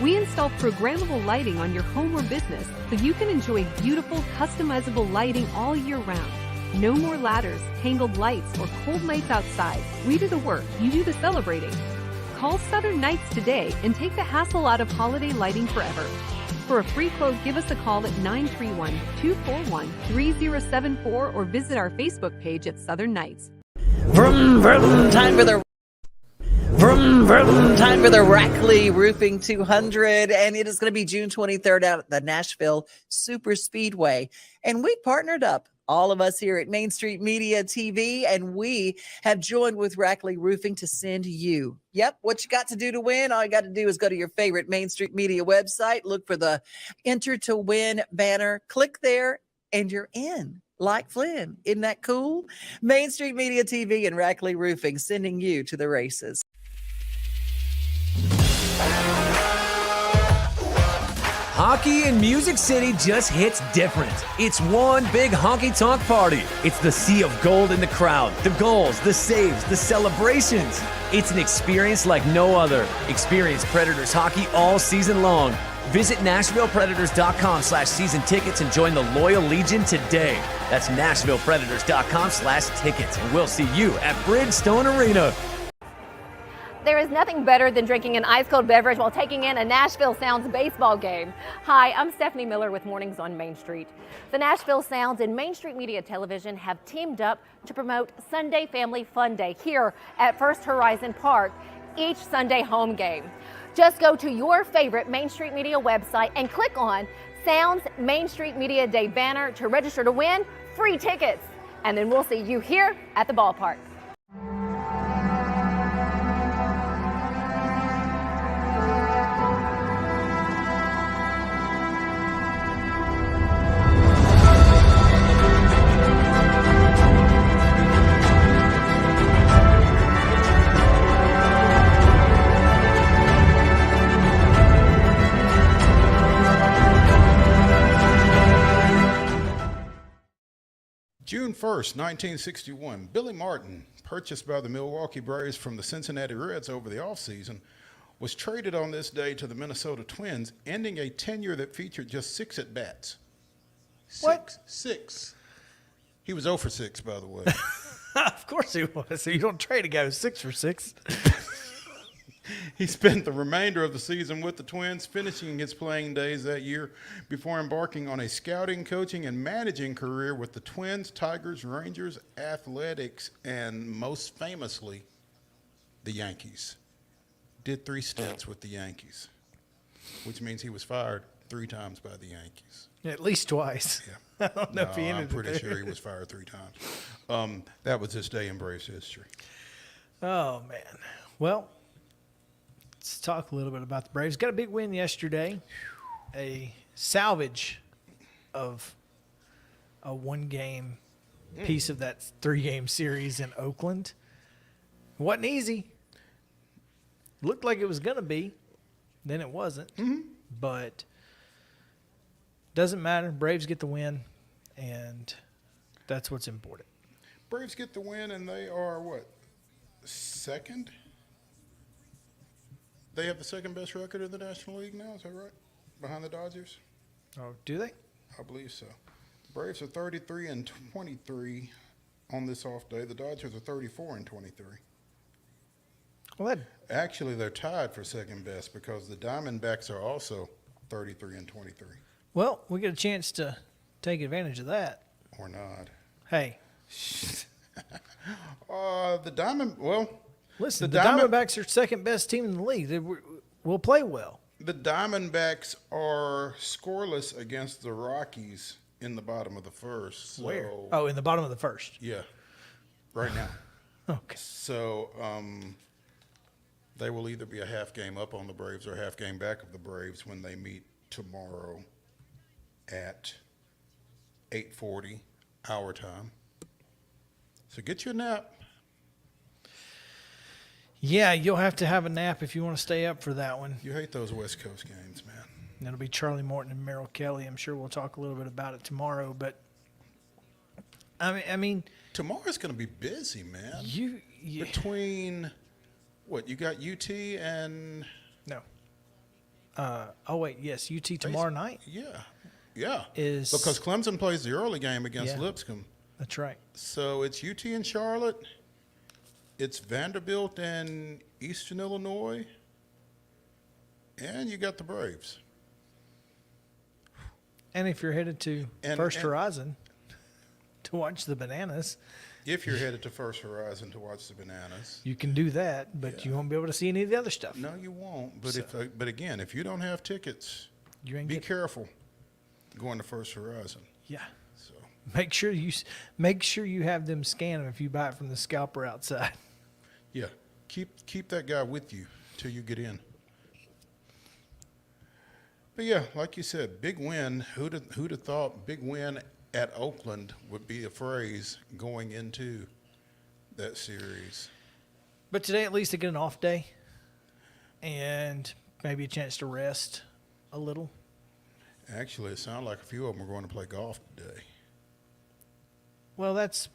Speaker 9: We install programmable lighting on your home or business so you can enjoy beautiful, customizable lighting all year round. No more ladders, tangled lights, or cold nights outside. We do the work, you do the celebrating. Call Southern Nights today and take the hassle out of holiday lighting forever. For a free quote, give us a call at 931-241-3074 or visit our Facebook page at Southern Nights.
Speaker 10: Vroom, vroom, time for the Rackley Roofing 200, and it is going to be June 23rd out at the Nashville Super Speedway. And we partnered up, all of us here at Main Street Media TV, and we have joined with Rackley Roofing to send you. Yep, what you got to do to win? All you got to do is go to your favorite Main Street Media website, look for the Enter to Win banner, click there, and you're in. Like Flynn. Isn't that cool? Main Street Media TV and Rackley Roofing sending you to the races.
Speaker 11: Hockey in Music City just hits different. It's one big honky-tonk party. It's the sea of gold in the crowd, the goals, the saves, the celebrations. It's an experience like no other. Experience Predators hockey all season long. Visit NashvillePredators.com/season tickets and join the Loyal Legion today. That's NashvillePredators.com/tickets. And we'll see you at Bridgestone Arena.
Speaker 12: There is nothing better than drinking an ice-cold beverage while taking in a Nashville Sounds baseball game. Hi, I'm Stephanie Miller with Mornings on Main Street. The Nashville Sounds and Main Street Media Television have teamed up to promote Sunday Family Fun Day here at First Horizon Park, each Sunday home game. Just go to your favorite Main Street Media website and click on Sounds Main Street Media Day banner to register to win free tickets. And then we'll see you here at the ballpark.
Speaker 2: June 1st, 1961, Billy Martin, purchased by the Milwaukee Braves from the Cincinnati Reds over the offseason, was traded on this day to the Minnesota Twins, ending a tenure that featured just 6 at-bats.
Speaker 1: What?
Speaker 2: 6. He was 0 for 6, by the way.
Speaker 1: Of course he was. So you don't trade a guy who's 6 for 6.
Speaker 2: He spent the remainder of the season with the Twins, finishing his playing days that year before embarking on a scouting, coaching, and managing career with the Twins, Tigers, Rangers, Athletics, and most famously, the Yankees. Did 3 stints with the Yankees, which means he was fired 3 times by the Yankees.
Speaker 1: At least twice.
Speaker 2: Yeah.
Speaker 1: I don't know if he ended
Speaker 2: I'm pretty sure he was fired 3 times. That was this day in Braves history.
Speaker 1: Oh, man. Well, let's talk a little bit about the Braves. Got a big win yesterday. A salvage of a 1-game piece of that 3-game series in Oakland. It wasn't easy. Looked like it was going to be. Then it wasn't. But doesn't matter. Braves get the win, and that's what's important.
Speaker 2: Braves get the win, and they are, what, second? They have the second best record in the National League now, is that right? Behind the Dodgers?
Speaker 1: Oh, do they?
Speaker 2: I believe so. The Braves are 33-23 on this off day. The Dodgers are 34-23.
Speaker 1: Well,
Speaker 2: actually, they're tied for second best because the Diamondbacks are also 33-23.
Speaker 1: Well, we get a chance to take advantage of that.
Speaker 2: Or not.
Speaker 1: Hey. Listen, the Diamondbacks are second best team in the league. They will play well.
Speaker 2: The Diamondbacks are scoreless against the Rockies in the bottom of the first. So,
Speaker 1: where? Oh, in the bottom of the first.
Speaker 2: Yeah, right now.
Speaker 1: Okay.
Speaker 2: So they will either be a half game up on the Braves or a half game back of the Braves when they meet tomorrow at 8:40 our time. So get you a nap.
Speaker 1: Yeah, you'll have to have a nap if you want to stay up for that one.
Speaker 2: You hate those West Coast games, man.
Speaker 1: It'll be Charlie Morton and Merrill Kelly. I'm sure we'll talk a little bit about it tomorrow. But I mean,
Speaker 2: tomorrow's going to be busy, man.
Speaker 1: You
Speaker 2: between what you got UT and
Speaker 1: no. Oh wait, yes, UT tomorrow night.
Speaker 2: Yeah.
Speaker 1: Is
Speaker 2: because Clemson plays the early game against
Speaker 1: Yeah.
Speaker 2: Lipscomb.
Speaker 1: That's right.
Speaker 2: So it's UT and Charlotte. It's Vanderbilt and Eastern Illinois. And you got the Braves.
Speaker 1: And if you're headed to First Horizon to watch the Bananas,
Speaker 2: if you're headed to First Horizon to watch the Bananas,
Speaker 1: you can do that, but you won't be able to see any of the other stuff.
Speaker 2: No, you won't. But but again, if you don't have tickets, be careful going to First Horizon.
Speaker 1: Yeah.
Speaker 2: So
Speaker 1: make sure you have them scan them if you buy it from the scalper outside.
Speaker 2: Yeah, keep that guy with you till you get in. But yeah, like you said, big win. Who'd have thought big win at Oakland would be a phrase going into that series?
Speaker 1: But today, at least, they get an off day and maybe a chance to rest a little.
Speaker 2: Actually, it sounded like a few of them are going to play golf today.
Speaker 1: Well, that's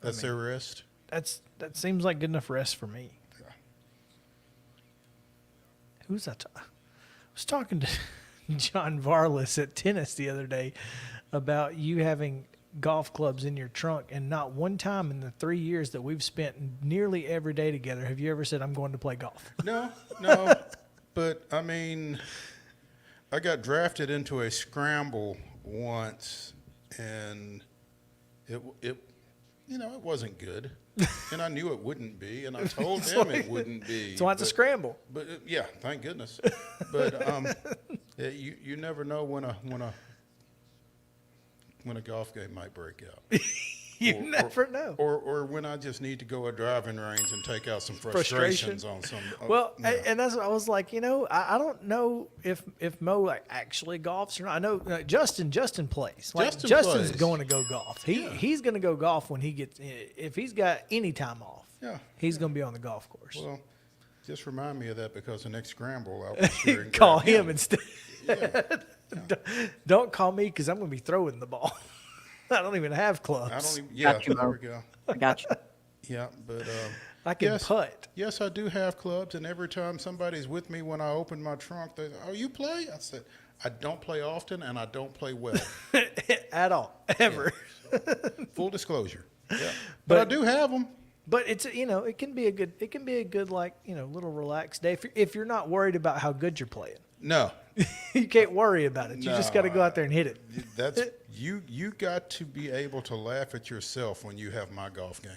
Speaker 2: their rest.
Speaker 1: That seems like good enough rest for me.
Speaker 2: Yeah.
Speaker 1: Who's that? I was talking to John Varlas at tennis the other day about you having golf clubs in your trunk, and not one time in the 3 years that we've spent nearly every day together have you ever said, I'm going to play golf.
Speaker 2: No. But, I mean, I got drafted into a scramble once, and it wasn't good. And I knew it wouldn't be, and I told them it wouldn't be.
Speaker 1: So it's a scramble.
Speaker 2: But yeah, thank goodness. But you never know when a golf game might break out.
Speaker 1: You never know.
Speaker 2: Or when I just need to go a driving range and take out some frustrations on some.
Speaker 1: Well, and that's what I was like, I don't know if Mo actually golfs or not. I know Justin plays. Justin's going to go golf. He's going to go golf when he gets, if he's got any time off.
Speaker 2: Yeah,
Speaker 1: he's going to be on the golf course.
Speaker 2: Well, just remind me of that, because the next scramble I was sure
Speaker 1: call him instead. Yeah. Don't call me, because I'm going to be throwing the ball. I don't even have clubs.
Speaker 2: There we go.
Speaker 10: I got you.
Speaker 2: Yeah, but
Speaker 1: I can putt.
Speaker 2: Yes, I do have clubs, and every time somebody's with me when I open my trunk, they say, "Oh, you play?" I said, "I don't play often, and I don't play well
Speaker 1: at all, ever."
Speaker 2: Yeah, so, full disclosure. Yeah, but I do have them.
Speaker 1: But it's it can be a good like little relaxed day if you're not worried about how good you're playing.
Speaker 2: No.
Speaker 1: You can't worry about it. You just got to go out there and hit it.
Speaker 2: That's you got to be able to laugh at yourself when you have my golf game.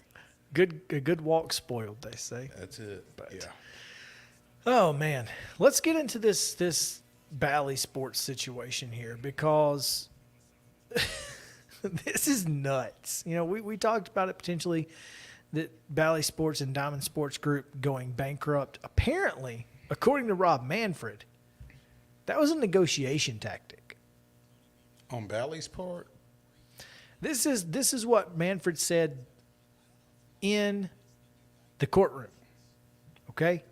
Speaker 1: A good walk spoiled, they say.
Speaker 2: That's it. But yeah.
Speaker 1: Oh man, let's get into this Bally Sports situation here, because this is nuts. We talked about it potentially, that Bally Sports and Diamond Sports Group going bankrupt. Apparently, according to Rob Manfred, that was a negotiation tactic
Speaker 2: on Bally's part.
Speaker 1: This is what Manfred said in the courtroom. Okay,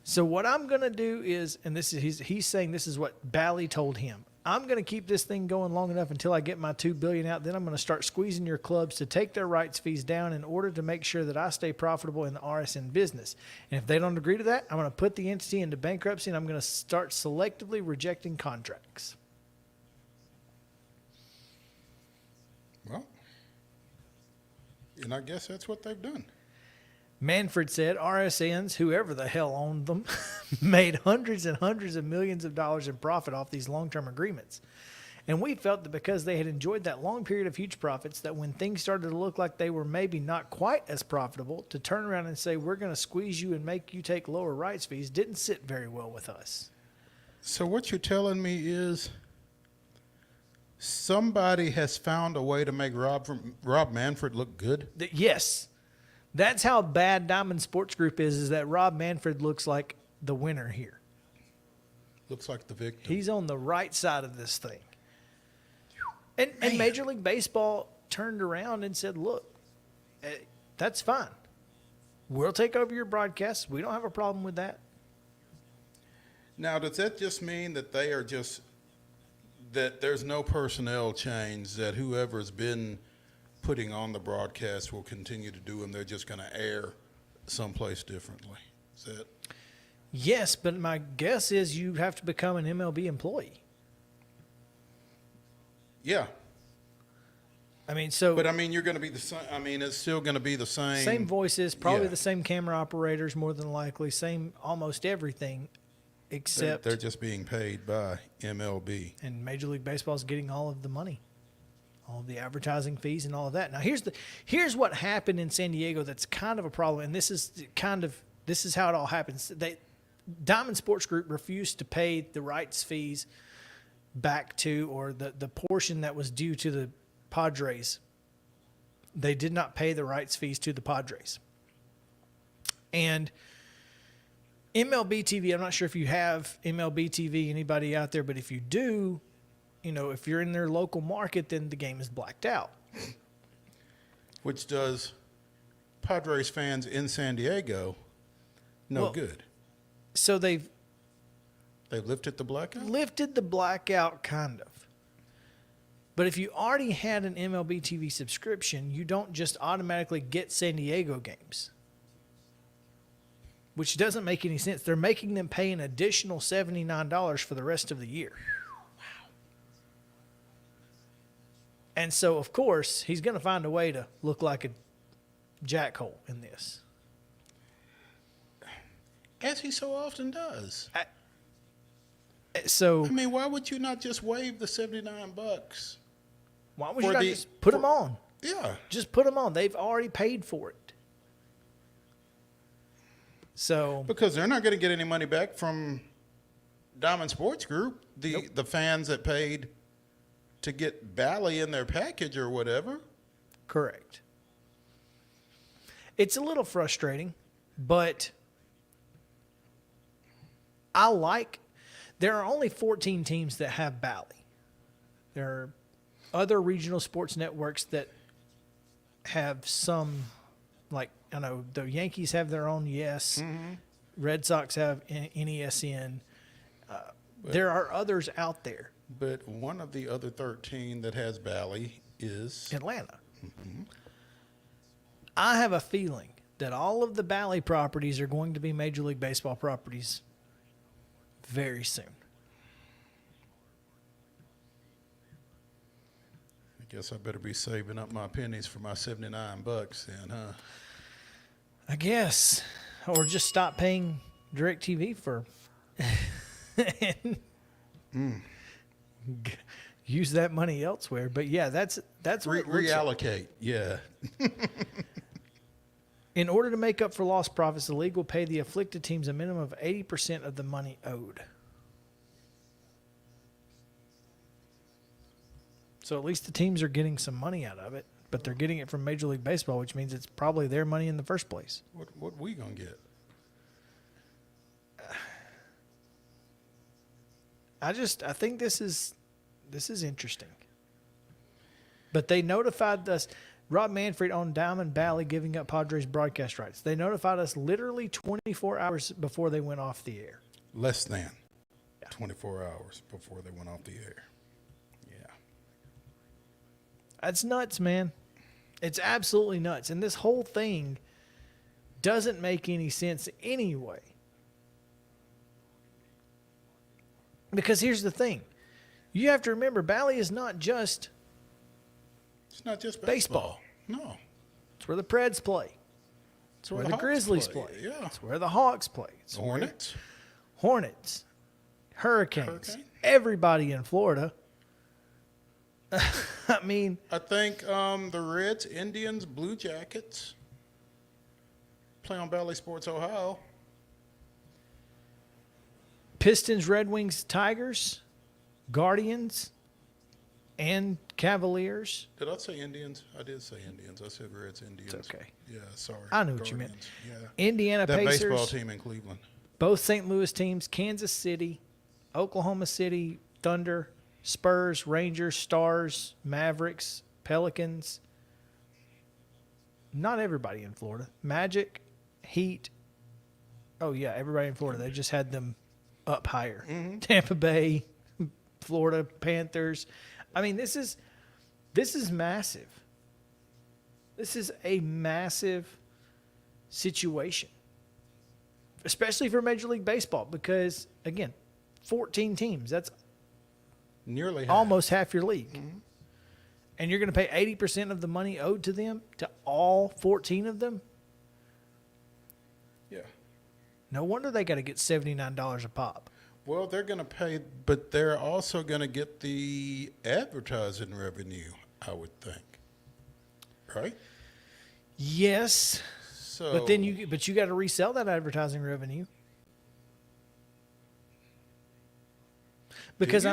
Speaker 1: so what I'm gonna do is, and this is he's saying this is what Bally told him. I'm gonna keep this thing going long enough until I get my $2 billion out. Then I'm gonna start squeezing your clubs to take their rights fees down in order to make sure that I stay profitable in the RSN business. And if they don't agree to that, I'm gonna put the entity into bankruptcy, and I'm gonna start selectively rejecting contracts.
Speaker 2: Well, and I guess that's what they've done.
Speaker 1: Manfred said RSNs, whoever the hell owned them, made hundreds and hundreds of millions of dollars in profit off these long-term agreements. And we felt that because they had enjoyed that long period of huge profits, that when things started to look like they were maybe not quite as profitable, to turn around and say, we're going to squeeze you and make you take lower rights fees, didn't sit very well with us.
Speaker 2: So what you're telling me is somebody has found a way to make Rob Manfred look good?
Speaker 1: Yes. That's how bad Diamond Sports Group is that Rob Manfred looks like the winner here.
Speaker 2: Looks like the victim.
Speaker 1: He's on the right side of this thing. And Major League Baseball turned around and said, look, that's fine. We'll take over your broadcasts. We don't have a problem with that.
Speaker 2: Now, does that just mean that they are just, that there's no personnel change, that whoever's been putting on the broadcast will continue to do them? They're just going to air someplace differently? Is that?
Speaker 1: Yes, but my guess is you have to become an MLB employee.
Speaker 2: Yeah.
Speaker 1: I mean, so.
Speaker 2: But I mean, you're going to be the same. I mean, it's still going to be the same.
Speaker 1: Same voices, probably
Speaker 2: Yeah.
Speaker 1: the same camera operators, more than likely, same almost everything, except.
Speaker 2: They're just being paid by MLB.
Speaker 1: And Major League Baseball is getting all of the money, all of the advertising fees and all of that. Now, here's what happened in San Diego that's kind of a problem, and this is how it all happens. Diamond Sports Group refused to pay the rights fees back to, or the portion that was due to the Padres. They did not pay the rights fees to the Padres. And MLB TV, I'm not sure if you have MLB TV, anybody out there, but if you do, if you're in their local market, then the game is blacked out.
Speaker 2: Which does Padres fans in San Diego no good.
Speaker 1: So they've
Speaker 2: lifted the blackout?
Speaker 1: Lifted the blackout, kind of. But if you already had an MLB TV subscription, you don't just automatically get San Diego games, which doesn't make any sense. They're making them pay an additional $79 for the rest of the year. Wow. And so, of course, he's going to find a way to look like a jackhole in this.
Speaker 2: As he so often does.
Speaker 1: So
Speaker 2: I mean, why would you not just waive the $79?
Speaker 1: Why would you not just put them on?
Speaker 2: Yeah.
Speaker 1: Just put them on. They've already paid for it. So
Speaker 2: because they're not going to get any money back from Diamond Sports Group, the fans that paid to get Bally in their package or whatever.
Speaker 1: Correct. It's a little frustrating, but there are only 14 teams that have Bally. There are other regional sports networks that have some, like, I know the Yankees have their own Yes. Mm-hmm. Red Sox have NESN. There are others out there.
Speaker 2: But one of the other 13 that has Bally is
Speaker 1: Atlanta.
Speaker 2: Mm-hmm.
Speaker 1: I have a feeling that all of the Bally properties are going to be Major League Baseball properties very soon.
Speaker 2: I guess I better be saving up my pennies for my $79 then, huh?
Speaker 1: I guess. Or just stop paying DirecTV for use that money elsewhere. But yeah, that's what it looks like.
Speaker 2: Reallocate, yeah.
Speaker 1: In order to make up for lost profits, the league will pay the afflicted teams a minimum of 80% of the money owed. So at least the teams are getting some money out of it, but they're getting it from Major League Baseball, which means it's probably their money in the first place.
Speaker 2: What we gonna get?
Speaker 1: I think this is interesting. But they notified us. Rob Manfred on Diamond Bally giving up Padres broadcast rights. They notified us literally 24 hours before they went off the air.
Speaker 2: Less than 24 hours before they went off the air. Yeah.
Speaker 1: That's nuts, man. It's absolutely nuts. And this whole thing doesn't make any sense anyway. Because here's the thing. You have to remember, Bally is not just...
Speaker 2: It's not just
Speaker 1: baseball.
Speaker 2: No.
Speaker 1: It's where the Preds play. It's where the Grizzlies play.
Speaker 2: Yeah.
Speaker 1: It's where the Hawks play. It's
Speaker 2: Hornets.
Speaker 1: Hurricanes. Everybody in Florida. I mean...
Speaker 2: I think the Reds, Indians, Blue Jackets play on Bally Sports Ohio.
Speaker 1: Pistons, Red Wings, Tigers, Guardians, and Cavaliers.
Speaker 2: Did I say Indians? I did say Indians. I said Reds, Indians.
Speaker 1: It's okay.
Speaker 2: Yeah, sorry.
Speaker 1: I knew what you meant.
Speaker 2: Yeah.
Speaker 1: Indiana
Speaker 2: that
Speaker 1: Pacers.
Speaker 2: Baseball team in Cleveland.
Speaker 1: Both St. Louis teams, Kansas City, Oklahoma City, Thunder, Spurs, Rangers, Stars, Mavericks, Pelicans. Not everybody in Florida. Magic Heat. Oh yeah, everybody in Florida. They just had them up higher. Tampa Bay, Florida Panthers. I mean, this is massive. This is a massive situation, especially for Major League Baseball, because again, 14 teams. That's
Speaker 2: nearly
Speaker 1: almost half your league. And you're going to pay 80% of the money owed to them, to all 14 of them?
Speaker 2: Yeah.
Speaker 1: No wonder they got to get $79 a pop.
Speaker 2: Well, they're going to pay, but they're also going to get the advertising revenue, I would think. Right?
Speaker 1: Yes.
Speaker 2: So,
Speaker 1: But then you got to resell that advertising revenue. Because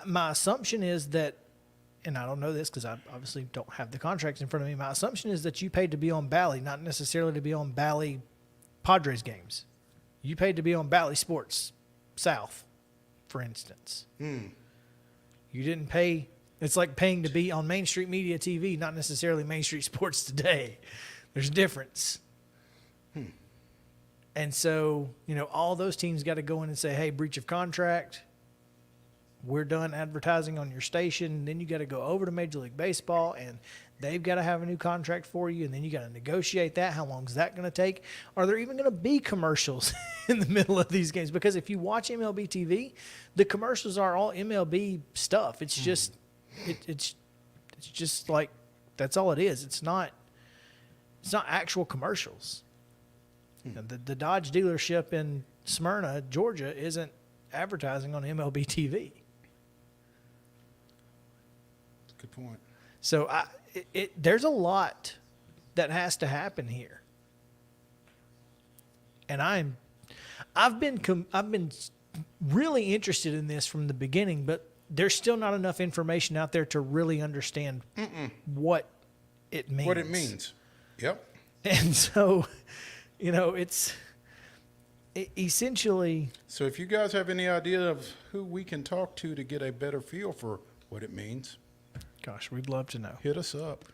Speaker 1: my assumption is that, and I don't know this because I obviously don't have the contracts in front of me. My assumption is that you paid to be on Bally, not necessarily to be on Bally Padres games. You paid to be on Bally Sports South, for instance. You didn't pay. It's like paying to be on Main Street Media TV, not necessarily Main Street Sports Today. There's a difference. And so, all those teams got to go in and say, hey, breach of contract. We're done advertising on your station. Then you got to go over to Major League Baseball, and they've got to have a new contract for you, and then you got to negotiate that. How long is that going to take? Are there even going to be commercials in the middle of these games? Because if you watch MLB TV, the commercials are all MLB stuff. It's just it's just like that's all it is. It's not actual commercials. The Dodge dealership in Smyrna, Georgia, isn't advertising on MLB TV.
Speaker 2: good point.
Speaker 1: So there's a lot that has to happen here, and I've been really interested in this from the beginning, but there's still not enough information out there to really understand what it means.
Speaker 2: What it means. Yep.
Speaker 1: And so, it's essentially.
Speaker 2: So if you guys have any idea of who we can talk to get a better feel for what it means,
Speaker 1: gosh, we'd love to know.
Speaker 2: Hit us up,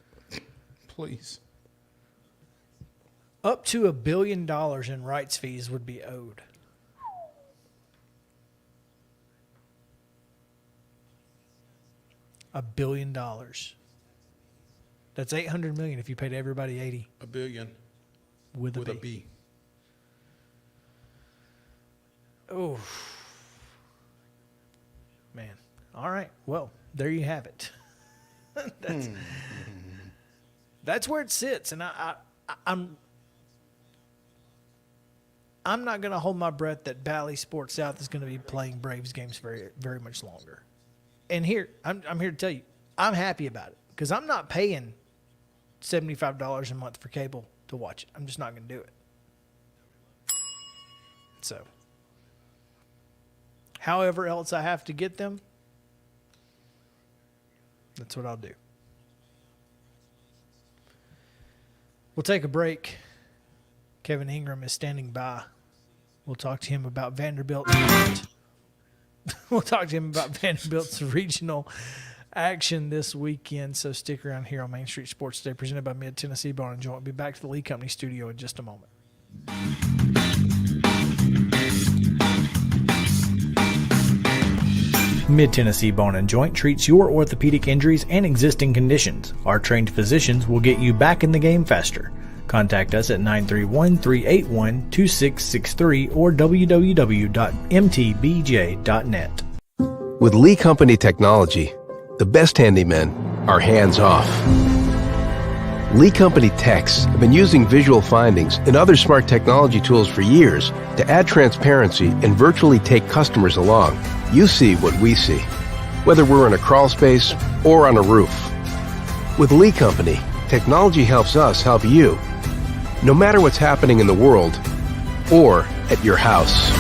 Speaker 2: please.
Speaker 1: Up to $1 billion in rights fees would be owed. $1 billion. That's $800 million if you paid everybody 80.
Speaker 2: $1 billion
Speaker 1: with a
Speaker 2: B.
Speaker 1: Oh, man. All right. Well, there you have it. That's where it sits, and I'm not going to hold my breath that Bally Sports South is going to be playing Braves games very, very much longer. And here, I'm here to tell you, I'm happy about it because I'm not paying $75 a month for cable to watch it. I'm just not going to do it. So, however else I have to get them, that's what I'll do. We'll take a break. Kevin Ingram is standing by. We'll talk to him about Vanderbilt. We'll talk to him about Vanderbilt's regional action this weekend. So stick around here on Main Street Sports Today, presented by Mid-Tennessee Bar and Joint. We'll be back to the Lee Company studio in just a moment. Mid-Tennessee Bone and Joint treats your orthopedic injuries and existing conditions. Our trained physicians will get you back in the game faster. Contact us at 931-381-2663 or www.mtbj.net.
Speaker 4: With Lee Company technology, the best handymen are hands-off. Lee Company techs have been using visual findings and other smart technology tools for years to add transparency and virtually take customers along. You see what we see, whether we're in a crawl space or on a roof. With Lee Company, technology helps us help you, no matter what's happening in the world or at your house.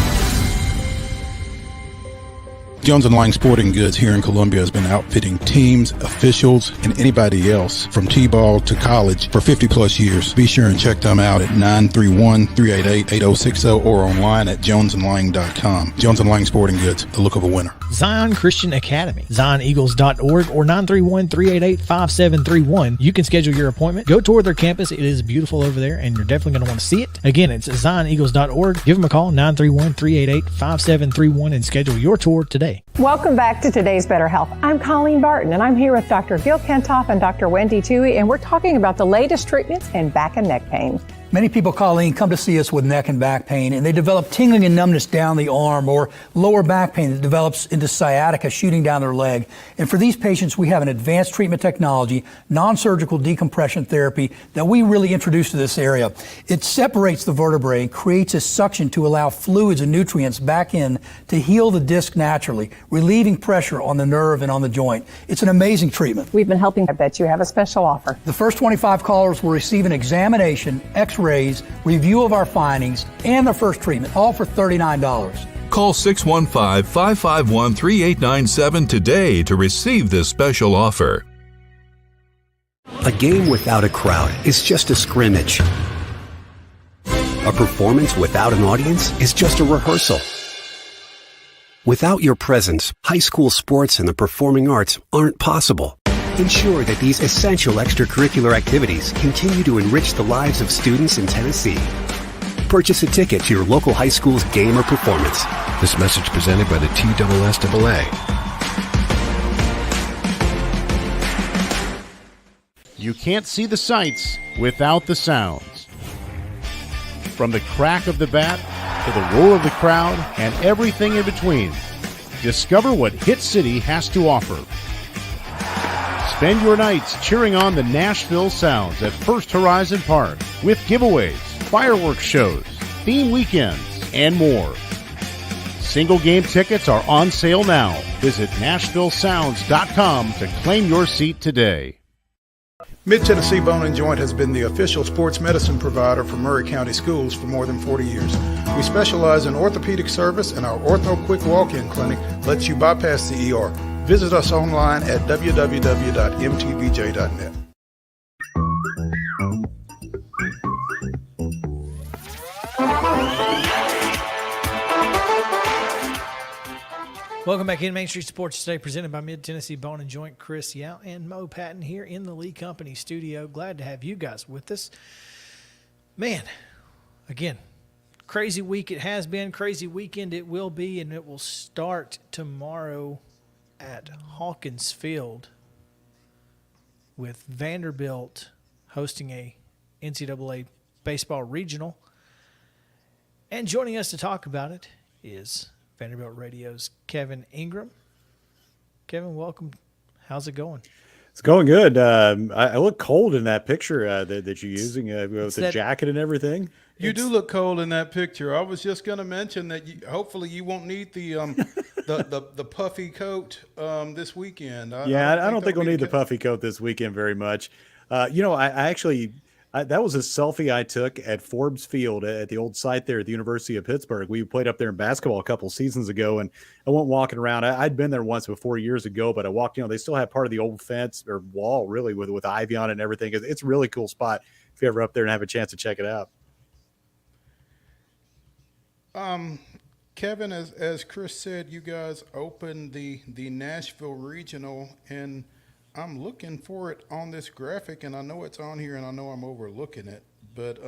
Speaker 2: Jones & Lang Sporting Goods here in Columbia has been outfitting teams, officials, and anybody else from T-ball to college for 50-plus years. Be sure and check them out at 931-388-8060 or online at jonesandlang.com. Jones & Lang Sporting Goods, the look of a winner.
Speaker 1: Zion Christian Academy, ZionEagles.org, or 931-388-5731. You can schedule your appointment. Go tour their campus. It is beautiful over there, and you're definitely going to want to see it. Again, it's ZionEagles.org. Give them a call, 931-388-5731, and schedule your tour today.
Speaker 13: Welcome back to Today's Better Health. I'm Colleen Barton, and I'm here with Dr. Gil Kentoff and Dr. Wendy Toohey, and we're talking about the latest treatments in back and neck pain.
Speaker 14: Many people, Colleen, come to see us with neck and back pain, and they develop tingling and numbness down the arm or lower back pain that develops into sciatica shooting down their leg. And for these patients, we have an advanced treatment technology, non-surgical decompression therapy that we really introduced to this area. It separates the vertebrae and creates a suction to allow fluids and nutrients back in to heal the disc naturally, relieving pressure on the nerve and on the joint. It's an amazing treatment.
Speaker 13: We've been helping. I bet you have a special offer.
Speaker 14: The first 25 callers will receive an examination, X-rays, review of our findings, and their first treatment, all for $39.
Speaker 15: Call 615-551-3897 today to receive this special offer.
Speaker 16: A game without a crowd is just a scrimmage. A performance without an audience is just a rehearsal. Without your presence, high school sports and the performing arts aren't possible. Ensure that these essential extracurricular activities continue to enrich the lives of students in Tennessee. Purchase a ticket to your local high school's game or performance.
Speaker 4: This message presented by the TSSAA.
Speaker 5: You can't see the sights without the sounds. From the crack of the bat to the roar of the crowd and everything in between, discover what Hit City has to offer. Spend your nights cheering on the Nashville Sounds at First Horizon Park with giveaways, fireworks shows, theme weekends, and more. Single game tickets are on sale now. Visit NashvilleSounds.com to claim your seat today.
Speaker 6: Mid-Tennessee Bone and Joint has been the official sports medicine provider for Maury County Schools for more than 40 years. We specialize in orthopedic service, and our Ortho Quick Walk-In Clinic lets you bypass the ER. Visit us online at www.mtbj.net.
Speaker 1: Welcome back in Main Street Sports today, presented by Mid-Tennessee Bone and Joint. Chris Yow and Mo Patton here in the Lee Company studio. Glad to have you guys with us. Man, again, crazy week it has been, crazy weekend it will be, and it will start tomorrow at Hawkins Field with Vanderbilt hosting a NCAA baseball regional. And joining us to talk about it is Vanderbilt Radio's Kevin Ingram. Kevin, welcome. How's it going?
Speaker 17: It's going good. I look cold in that picture that you're using with the jacket and everything.
Speaker 2: You do look cold in that picture. I was just going to mention that hopefully you won't need the the puffy coat this weekend.
Speaker 17: I don't think we'll need the puffy coat this weekend very much. That was a selfie I took at Forbes Field at the old site there at the University of Pittsburgh. We played up there in basketball a couple seasons ago, and I went walking around. I'd been there once before years ago, but I walked, they still have part of the old fence or wall really with ivy on it and everything. It's a really cool spot if you're ever up there and have a chance to check it out.
Speaker 2: Kevin, as Chris said, you guys opened the Nashville Regional, and I'm looking for it on this graphic, and I know it's on here, and I know I'm overlooking it, but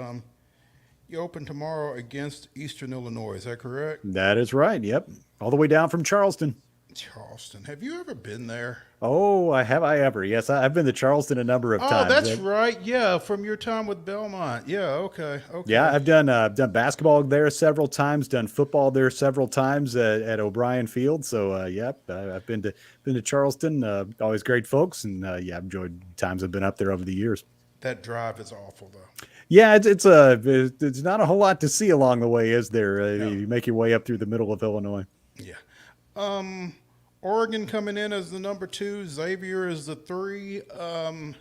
Speaker 2: you open tomorrow against Eastern Illinois. Is that correct?
Speaker 17: That is right. Yep. All the way down from Charleston.
Speaker 2: Charleston. Have you ever been there?
Speaker 17: Oh, have I ever? Yes, I've been to Charleston a number of times.
Speaker 2: Oh, that's right. Yeah, from your time with Belmont. Yeah, okay.
Speaker 17: Yeah, I've done basketball there several times, done football there several times at O'Brien Field. So, I've been to Charleston. Always great folks, and I've enjoyed times I've been up there over the years.
Speaker 2: That drive is awful, though.
Speaker 17: Yeah, it's not a whole lot to see along the way, is there? No. You make your way up through the middle of Illinois.
Speaker 2: Yeah. Oregon coming in as the number 2, Xavier is the 3. A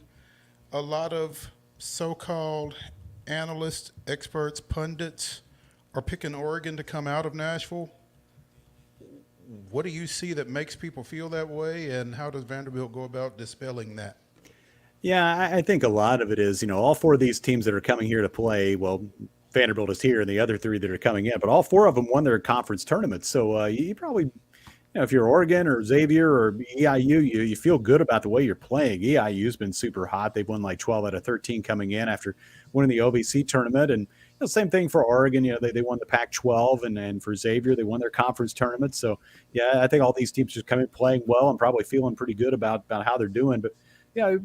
Speaker 2: lot of so-called analysts, experts, pundits are picking Oregon to come out of Nashville. What do you see that makes people feel that way, and how does Vanderbilt go about dispelling that?
Speaker 17: Yeah, I think a lot of it is, all 4 of these teams that are coming here to play, well, Vanderbilt is here and the other 3 that are coming in, but all 4 of them won their conference tournaments. So you probably if you're Oregon or Xavier or EIU, you feel good about the way you're playing. EIU's been super hot. They've won like 12 out of 13 coming in after winning the OVC tournament. And same thing for Oregon. They won the Pac-12, and for Xavier, they won their conference tournament. So, yeah, I think all these teams just come in playing well and probably feeling pretty good about how they're doing. But, yeah,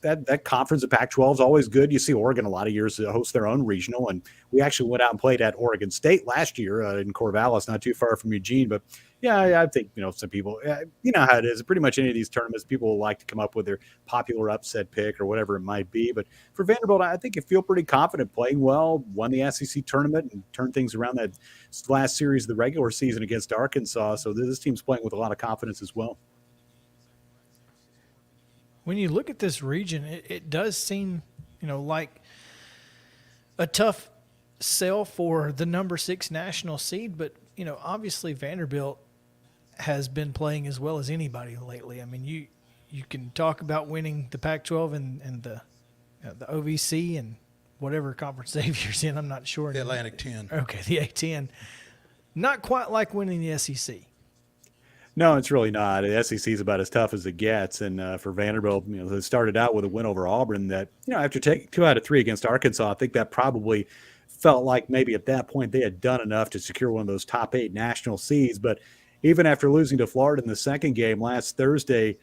Speaker 17: that conference of Pac-12 is always good. You see Oregon a lot of years host their own regional, and we actually went out and played at Oregon State last year in Corvallis, not too far from Eugene. But yeah, I think some people, you know how it is. Pretty much any of these tournaments, people will like to come up with their popular upset pick or whatever it might be. But for Vanderbilt, I think you feel pretty confident playing well. Won the SEC tournament and turned things around that last series of the regular season against Arkansas. So this team's playing with a lot of confidence as well.
Speaker 1: When you look at this region, it does seem, like a tough sell for the number 6 national seed. But, obviously Vanderbilt has been playing as well as anybody lately. I mean, you can talk about winning the Pac-12 and the OVC and whatever conference Xavier's in. I'm not sure.
Speaker 2: The Atlantic 10.
Speaker 1: Okay, the A10. Not quite like winning the SEC.
Speaker 17: No, it's really not. The SEC is about as tough as it gets. And for Vanderbilt, they started out with a win over Auburn that, after taking 2 out of 3 against Arkansas, I think that probably felt like maybe at that point they had done enough to secure one of those top 8 national seeds. But even after losing to Florida in the second game last Thursday,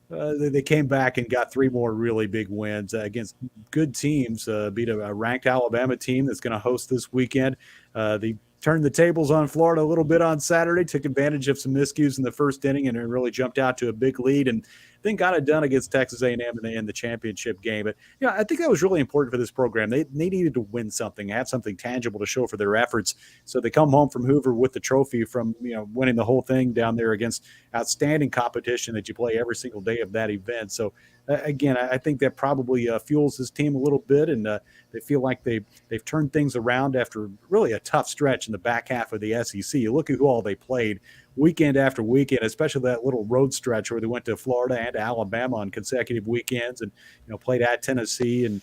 Speaker 17: they came back and got 3 more really big wins against good teams, beat a ranked Alabama team that's going to host this weekend. They turned the tables on Florida a little bit on Saturday, took advantage of some miscues in the first inning, and it really jumped out to a big lead, and then got it done against Texas A&M in the championship game. But I think that was really important for this program. They needed to win something, have something tangible to show for their efforts. So they come home from Hoover with the trophy from winning the whole thing down there against outstanding competition that you play every single day of that event. So again, I think that probably fuels this team a little bit, and they feel like they've turned things around after really a tough stretch in the back half of the SEC. You look at who all they played weekend after weekend, especially that little road stretch where they went to Florida and to Alabama on consecutive weekends, and played at Tennessee, and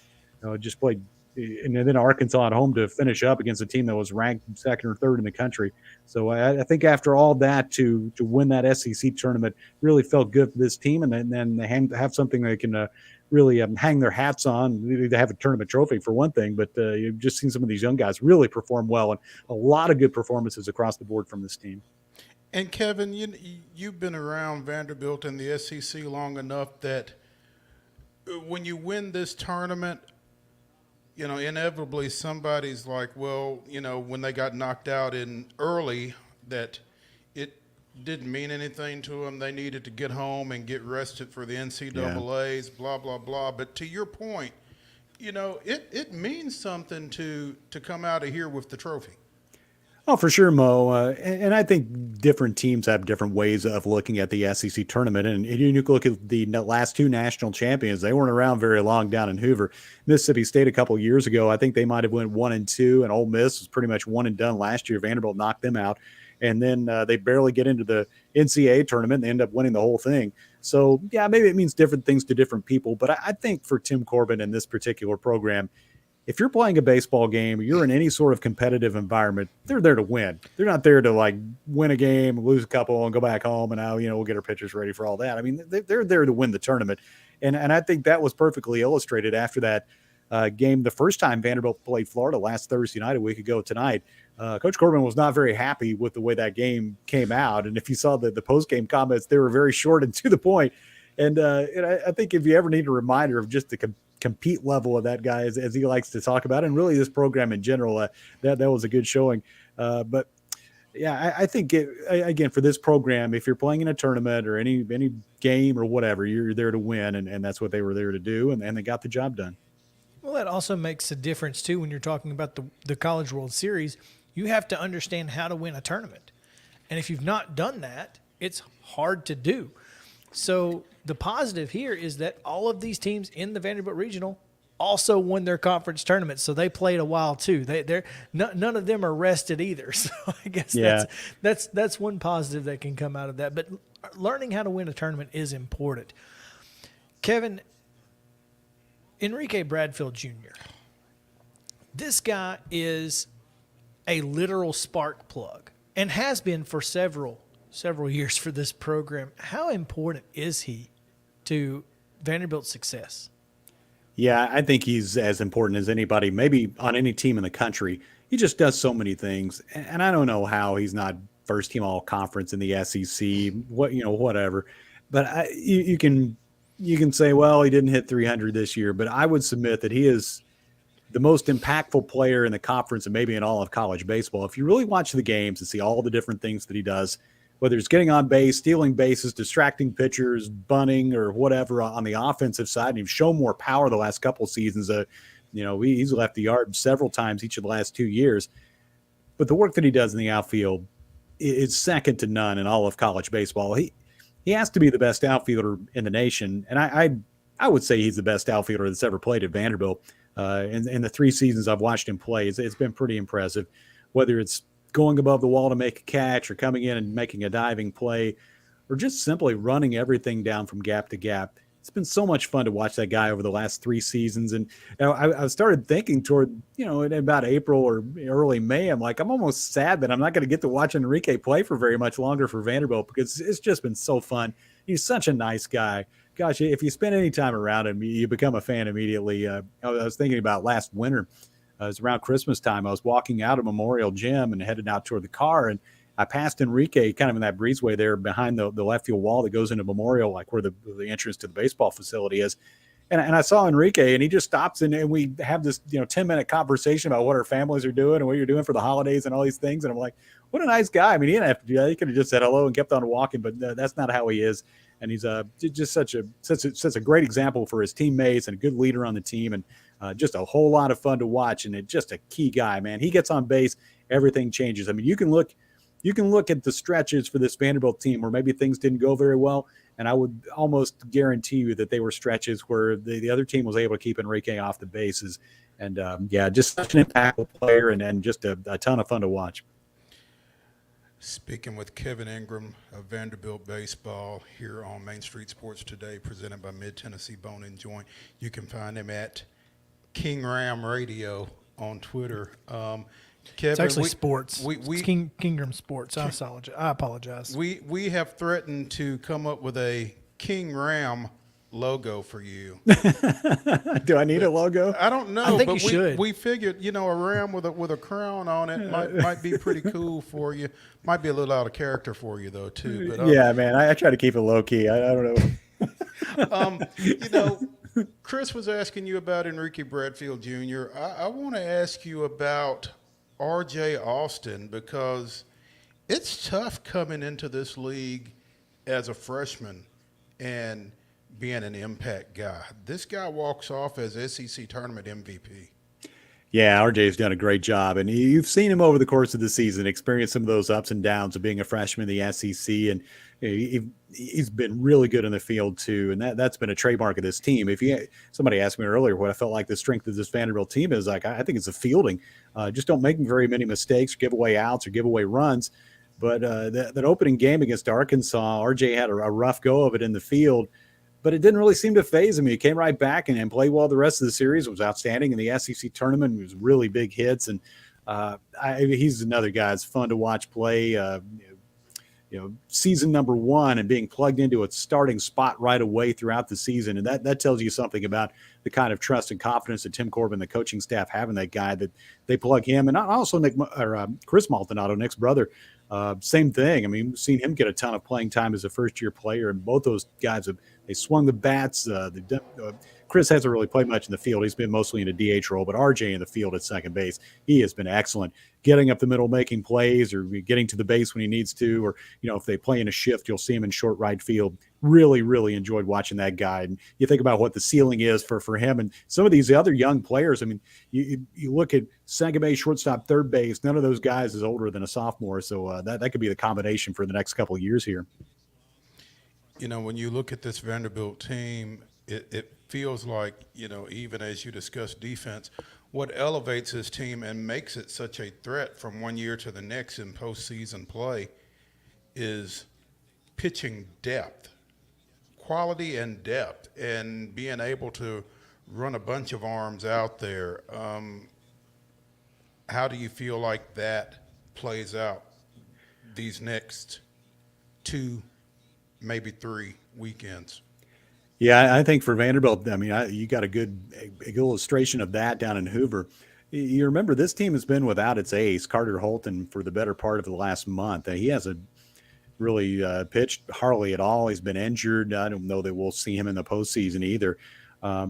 Speaker 17: just played, and then Arkansas at home to finish up against a team that was ranked 2nd or 3rd in the country. So I think after all that, to win that SEC tournament really felt good for this team, and then they have something they can really hang their hats on. They have a tournament trophy for one thing, but you've just seen some of these young guys really perform well, and a lot of good performances across the board from this team.
Speaker 2: And Kevin, you've been around Vanderbilt and the SEC long enough that when you win this tournament, inevitably somebody's like, well, when they got knocked out in early, that it didn't mean anything to them. They needed to get home and get rested for the NCAAs, blah, blah, blah. But to your point, it means something to come out of here with the trophy.
Speaker 17: Oh, for sure, Mo. And I think different teams have different ways of looking at the SEC tournament. And you look at the last 2 national champions, they weren't around very long down in Hoover. Mississippi State a couple years ago, I think they might have went 1-2, and Ole Miss was pretty much one and done last year. Vanderbilt knocked them out. And then they barely get into the NCAA tournament and they end up winning the whole thing. So, yeah, maybe it means different things to different people. But I think for Tim Corbin and this particular program, if you're playing a baseball game, you're in any sort of competitive environment, they're there to win. They're not there to win a game, lose a couple, and go back home and now, we'll get our pitchers ready for all that. I mean, they're there to win the tournament. And I think that was perfectly illustrated after that game the first time Vanderbilt played Florida last Thursday night, a week ago tonight. Coach Corbin was not very happy with the way that game came out. And if you saw the post-game comments, they were very short and to the point. And I think if you ever need a reminder of just the compete level of that guy, as he likes to talk about, and really this program in general, that was a good showing. But yeah, I think again, for this program, if you're playing in a tournament or any game or whatever, you're there to win, and that's what they were there to do, and they got the job done.
Speaker 1: Well, that also makes a difference too when you're talking about the College World Series. You have to understand how to win a tournament, and if you've not done that, it's hard to do. So the positive here is that all of these teams in the Vanderbilt Regional also won their conference tournament, so they played a while too. None of them are rested either. So I guess that's one positive that can come out of that. But learning how to win a tournament is important. Kevin, Enrique Bradfield Jr., this guy is a literal spark plug and has been for several several years for this program. How important is he to Vanderbilt's success?
Speaker 17: Yeah, I think he's as important as anybody, maybe on any team in the country. He just does so many things, and I don't know how he's not first team all conference in the SEC. Whatever. But you can say, well, he didn't hit 300 this year, but I would submit that he is the most impactful player in the conference and maybe in all of college baseball. If you really watch the games and see all the different things that he does, whether it's getting on base, stealing bases, distracting pitchers, bunting, or whatever on the offensive side, and he's shown more power the last couple of seasons. He's left the yard several times each of the last 2 years. But the work that he does in the outfield is second to none in all of college baseball. He has to be the best outfielder in the nation, and I would say he's the best outfielder that's ever played at Vanderbilt. In the 3 seasons I've watched him play, it's been pretty impressive. Whether it's going above the wall to make a catch or coming in and making a diving play or just simply running everything down from gap to gap. It's been so much fun to watch that guy over the last 3 seasons. And I started thinking toward, in about April or early May, I'm almost sad that I'm not going to get to watch Enrique play for very much longer for Vanderbilt because it's just been so fun. He's such a nice guy. Gosh, if you spend any time around him, you become a fan immediately. I was thinking about last winter. It was around Christmas time. I was walking out of Memorial Gym and headed out toward the car, and I passed Enrique kind of in that breezeway there behind the left field wall that goes into Memorial, like where the entrance to the baseball facility is. And I saw Enrique, and he just stops, and we have this 10-minute conversation about what our families are doing and what you're doing for the holidays and all these things. And I'm like, what a nice guy. I mean, he didn't have to do that. He could have just said hello and kept on walking, but that's not how he is. And he's just such a great example for his teammates and a good leader on the team, and just a whole lot of fun to watch. And just a key guy, man. He gets on base, everything changes. I mean, you can look at the stretches for this Vanderbilt team where maybe things didn't go very well, and I would almost guarantee you that they were stretches where the other team was able to keep Enrique off the bases. And just such an impactful player, and just a ton of fun to watch.
Speaker 2: Speaking with Kevin Ingram of Vanderbilt Baseball here on Main Street Sports Today, presented by Mid-Tennessee Bone and Joint. You can find him at King Ram Radio on Twitter. Kevin,
Speaker 1: it's actually sports. It's Kingram Sports. I apologize.
Speaker 2: We have threatened to come up with a King Ram logo for you.
Speaker 17: Do I need a logo?
Speaker 2: I don't know.
Speaker 1: I think
Speaker 2: but
Speaker 1: you should.
Speaker 2: We figured, a ram with a crown on it might be pretty cool for you. Might be a little out of character for you though too. But
Speaker 17: yeah, man, I try to keep it low key. I don't know.
Speaker 2: Chris was asking you about Enrique Bradfield Jr. I want to ask you about R.J. Austin, because it's tough coming into this league as a freshman and being an impact guy. This guy walks off as SEC tournament MVP.
Speaker 17: Yeah, RJ's done a great job, and you've seen him over the course of the season experience some of those ups and downs of being a freshman in the SEC, and he's been really good in the field too, and that's been a trademark of this team. Somebody asked me earlier what I felt like the strength of this Vanderbilt team is, I think it's the fielding. Just don't make very many mistakes, give away outs or give away runs. But that opening game against Arkansas, RJ had a rough go of it in the field, but it didn't really seem to faze him. He came right back and played well the rest of the series. It was outstanding in the SEC tournament. It was really big hits, and he's another guy. It's fun to watch play. Season number 1 and being plugged into a starting spot right away throughout the season, and that tells you something about the kind of trust and confidence that Tim Corbin, the coaching staff, have in that guy, that they plug him. And also Chris Maldonado, Nick's brother. Same thing. I mean, we've seen him get a ton of playing time as a first-year player, and both those guys they swung the bats. Chris hasn't really played much in the field. He's been mostly in a DH role, but RJ in the field at second base, he has been excellent, getting up the middle, making plays, or getting to the base when he needs to, or if they play in a shift, you'll see him in short right field. Really, really enjoyed watching that guy. And you think about what the ceiling is for him and some of these other young players. I mean, you look at second base, shortstop, third base. None of those guys is older than a sophomore, so that could be the combination for the next couple of years here.
Speaker 2: When you look at this Vanderbilt team, it feels like, even as you discuss defense, what elevates this team and makes it such a threat from one year to the next in postseason play is pitching depth, quality and depth, and being able to run a bunch of arms out there. How do you feel like that plays out these next 2, maybe 3 weekends.
Speaker 17: Yeah, I think for Vanderbilt, I mean, you got a good illustration of that down in Hoover. You remember this team has been without its ace, Carter Holton, for the better part of the last month. He hasn't really pitched hardly at all. He's been injured. I don't know that we'll see him in the postseason either.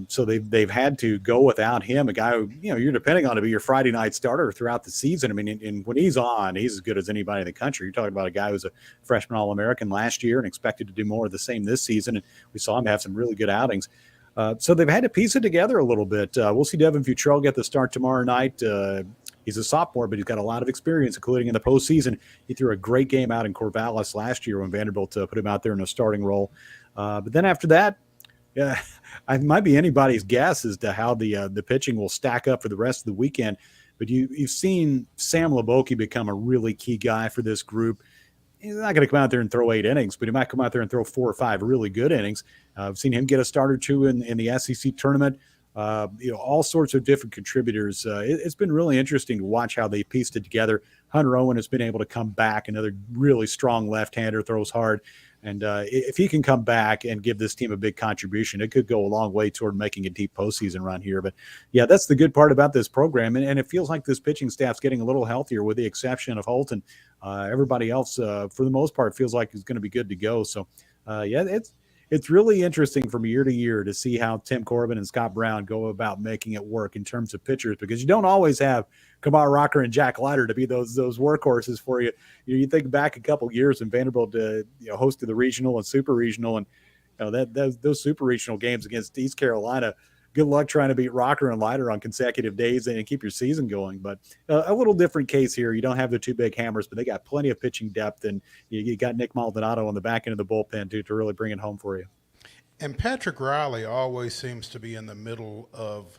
Speaker 17: So they've had to go without him, a guy who, you're depending on to be your Friday night starter throughout the season. I mean, and when he's on, he's as good as anybody in the country. You're talking about a guy who's a freshman All-American last year and expected to do more of the same this season. And we saw him have some really good outings. So they've had to piece it together a little bit. We'll see Devin Futrell get the start tomorrow night. He's a sophomore, but he's got a lot of experience, including in the postseason. He threw a great game out in Corvallis last year when Vanderbilt put him out there in a starting role. But then after that, yeah, it might be anybody's guess as to how the pitching will stack up for the rest of the weekend. But you've seen Sam Laboki become a really key guy for this group. He's not going to come out there and throw 8 innings, but he might come out there and throw 4 or 5 really good innings. I've seen him get a start or 2 in the SEC tournament. All sorts of different contributors. It's been really interesting to watch how they pieced it together. Hunter Owen has been able to come back, another really strong left-hander, throws hard. And if he can come back and give this team a big contribution, it could go a long way toward making a deep postseason run here. But, yeah, that's the good part about this program. And it feels like this pitching staff's getting a little healthier with the exception of Holton. Everybody else, for the most part, feels like is going to be good to go. So, yeah, it's really interesting from year to year to see how Tim Corbin and Scott Brown go about making it work in terms of pitchers, because you don't always have Kamar Rocker and Jack Leiter to be those workhorses for you. You think back a couple years when Vanderbilt hosted the regional and super regional, and those super regional games against East Carolina. Good luck trying to beat Rocker and Leiter on consecutive days and keep your season going. But a little different case here. You don't have the 2 big hammers, but they got plenty of pitching depth, and you got Nick Maldonado on the back end of the bullpen to really bring it home for you.
Speaker 2: And Patrick Riley always seems to be in the middle of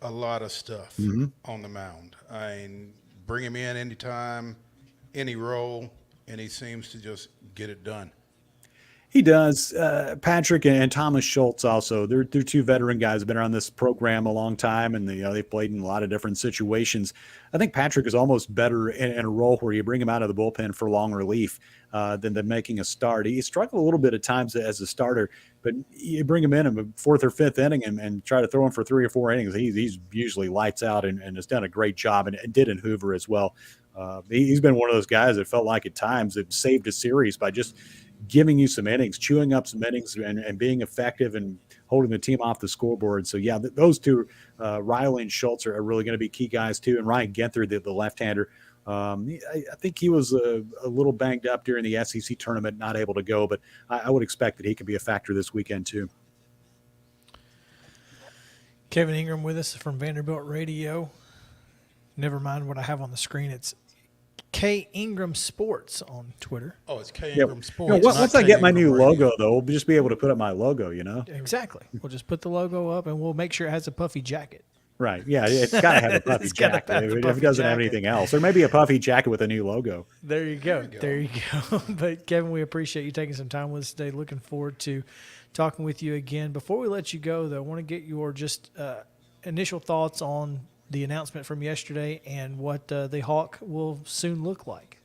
Speaker 2: a lot of stuff on the mound. I mean, bring him in anytime, any role, and he seems to just get it done.
Speaker 17: He does. Patrick and Thomas Schultz also. They're 2 veteran guys who've been around this program a long time, and they've played in a lot of different situations. I think Patrick is almost better in a role where you bring him out of the bullpen for long relief than making a start. He struggled a little bit at times as a starter, but you bring him in the 4th or 5th inning and try to throw him for 3 or 4 innings. He's usually lights out and has done a great job, and did in Hoover as well. He's been one of those guys that felt like at times it saved a series by just giving you some innings, chewing up some innings, and being effective and holding the team off the scoreboard. So, yeah, those 2, Riley and Schultz, are really going to be key guys, too. And Ryan Ginther, the left-hander, I think he was a little banged up during the SEC tournament, not able to go, but I would expect that he could be a factor this weekend, too.
Speaker 1: Kevin Ingram with us from Vanderbilt Radio. Never mind what I have on the screen. It's K Ingram Sports on Twitter.
Speaker 2: Oh, it's K Ingram Sports.
Speaker 17: Once I get my new logo, though, we'll just be able to put up my logo,
Speaker 1: Exactly. We'll just put the logo up, and we'll make sure it has a puffy jacket.
Speaker 17: Right. Yeah, it's got to have a puffy jacket if it doesn't have anything else. Or maybe a puffy jacket with a new logo.
Speaker 1: There you go. There you go. But, Kevin, we appreciate you taking some time with us today. Looking forward to talking with you again. Before we let you go, though, I want to get your just initial thoughts on the announcement from yesterday and what the Hawk will soon look like.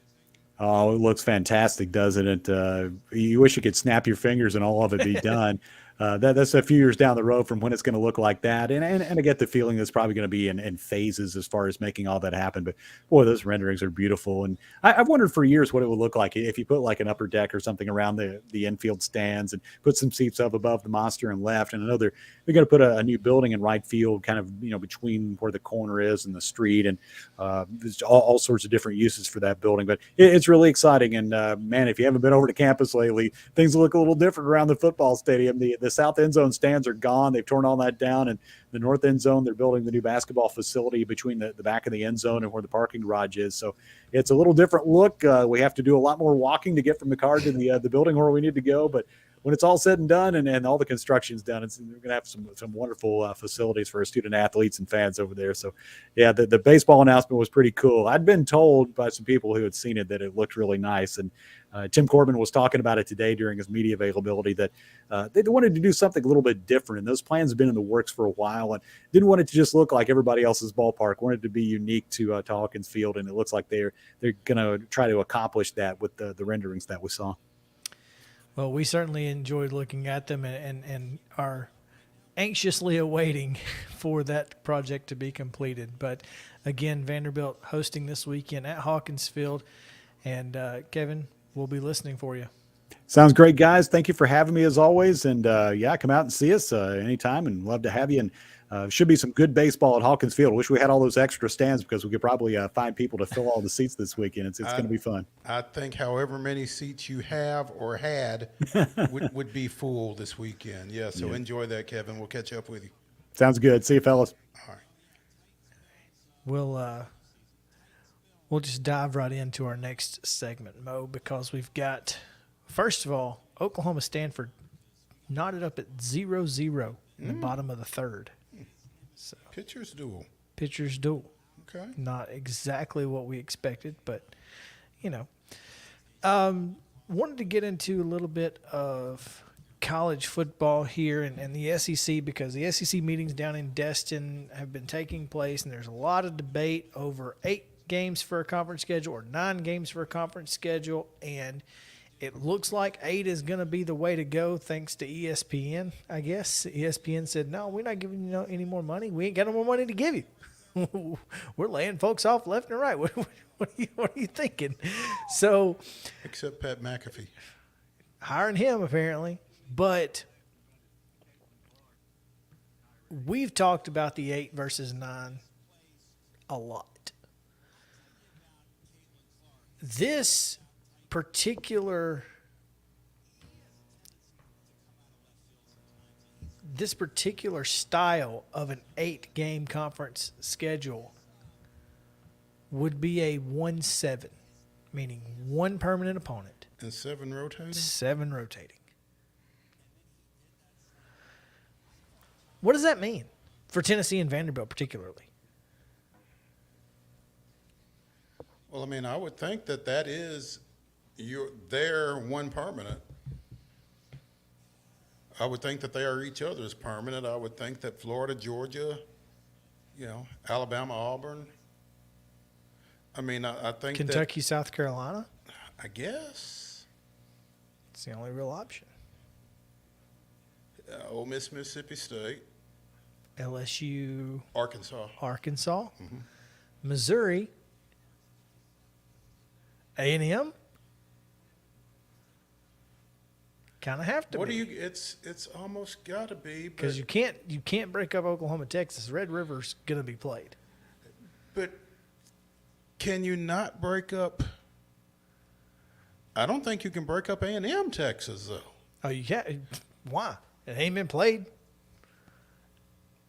Speaker 17: Oh, it looks fantastic, doesn't it? You wish you could snap your fingers and all of it be done. That's a few years down the road from when it's going to look like that. And I get the feeling it's probably going to be in phases as far as making all that happen. But, boy, those renderings are beautiful. And I've wondered for years what it would look like if you put like an upper deck or something around the infield stands and put some seats up above the monster and left. And I know they're going to put a new building in right field kind of, between where the corner is and the street. And there's all sorts of different uses for that building. But it's really exciting. And, man, if you haven't been over to campus lately, things look a little different around the football stadium. The south end zone stands are gone. They've torn all that down. And the north end zone, they're building the new basketball facility between the back of the end zone and where the parking garage is. So it's a little different look. We have to do a lot more walking to get from the car to the building where we need to go. But when it's all said and done and all the construction's done, we're going to have some wonderful facilities for our student athletes and fans over there. So, yeah, the baseball announcement was pretty cool. I'd been told by some people who had seen it that it looked really nice. And Tim Corbin was talking about it today during his media availability that they wanted to do something a little bit different. And those plans have been in the works for a while and didn't want it to just look like everybody else's ballpark, wanted it to be unique to Hawkins Field. And it looks like they're going to try to accomplish that with the renderings that we saw.
Speaker 1: Well, we certainly enjoyed looking at them and are anxiously awaiting for that project to be completed. But again, Vanderbilt hosting this weekend at Hawkins Field. And Kevin, we'll be listening for you.
Speaker 17: Sounds great, guys. Thank you for having me as always. And yeah, come out and see us anytime, and love to have you. And should be some good baseball at Hawkins Field. Wish we had all those extra stands because we could probably find people to fill all the seats this weekend. It's going to be fun.
Speaker 2: I think however many seats you have or had would be full this weekend. Yeah, so enjoy that, Kevin. We'll catch up with you.
Speaker 17: Sounds good. See you, fellas.
Speaker 2: All right.
Speaker 1: We'll just dive right into our next segment, Mo, because we've got, first of all, Oklahoma-Stanford knotted up at 0-0 in the bottom of the third. So
Speaker 2: Pitchers duel.
Speaker 1: Okay. Not exactly what we expected, but, wanted to get into a little bit of college football here and the SEC, because the SEC meetings down in Destin have been taking place, and there's a lot of debate over 8 games for a conference schedule or 9 games for a conference schedule, and it looks like 8 is going to be the way to go thanks to ESPN, I guess. ESPN said, no, we're not giving you any more money. We ain't got no more money to give you. We're laying folks off left and right. What are you thinking? So,
Speaker 2: except Pat McAfee.
Speaker 1: Hiring him, apparently. But we've talked about the 8 versus 9 a lot. This particular style of an 8-game conference schedule would be a 1-7, meaning 1 permanent opponent.
Speaker 2: And 7 rotating?
Speaker 1: 7 rotating. What does that mean for Tennessee and Vanderbilt particularly?
Speaker 2: Well, I mean, I would think that is their 1 permanent. I would think that they are each other's permanent. I would think that Florida, Georgia, Alabama, Auburn. I mean, I think
Speaker 1: Kentucky, South Carolina?
Speaker 2: I guess.
Speaker 1: It's the only real option.
Speaker 2: Ole Miss, Mississippi State.
Speaker 1: LSU.
Speaker 2: Arkansas.
Speaker 1: Mm-hmm. Missouri. A&M. Kind of have to
Speaker 2: what
Speaker 1: be.
Speaker 2: do you? It's almost got to be
Speaker 1: because you can't break up Oklahoma, Texas. Red River's gonna be played.
Speaker 2: But can you not break up? I don't think you can break up A&M, Texas, though.
Speaker 1: Oh, you can't. Why? It ain't been played.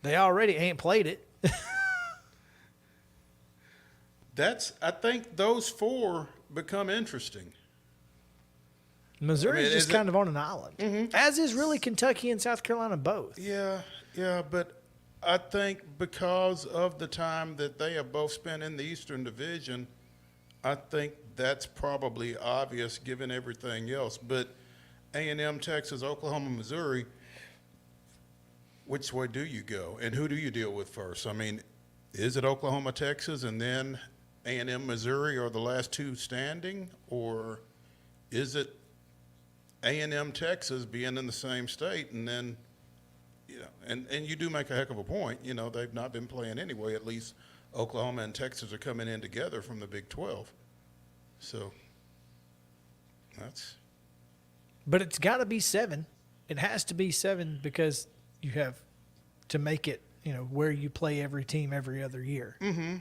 Speaker 1: They already ain't played it.
Speaker 2: I think those 4 become interesting.
Speaker 1: Missouri's just kind of on an island, as is really Kentucky and South Carolina both.
Speaker 2: Yeah, but I think because of the time that they have both spent in the Eastern Division, I think that's probably obvious given everything else. But A&M, Texas, Oklahoma, Missouri, which way do you go? And who do you deal with first? I mean, is it Oklahoma, Texas, and then A&M, Missouri are the last 2 standing? Or is it A&M, Texas being in the same state, and then, and you do make a heck of a point. They've not been playing anyway. At least Oklahoma and Texas are coming in together from the Big 12. So that's.
Speaker 1: But it's got to be 7. It has to be 7 because you have to make it, where you play every team every other year.
Speaker 2: Mm-hmm.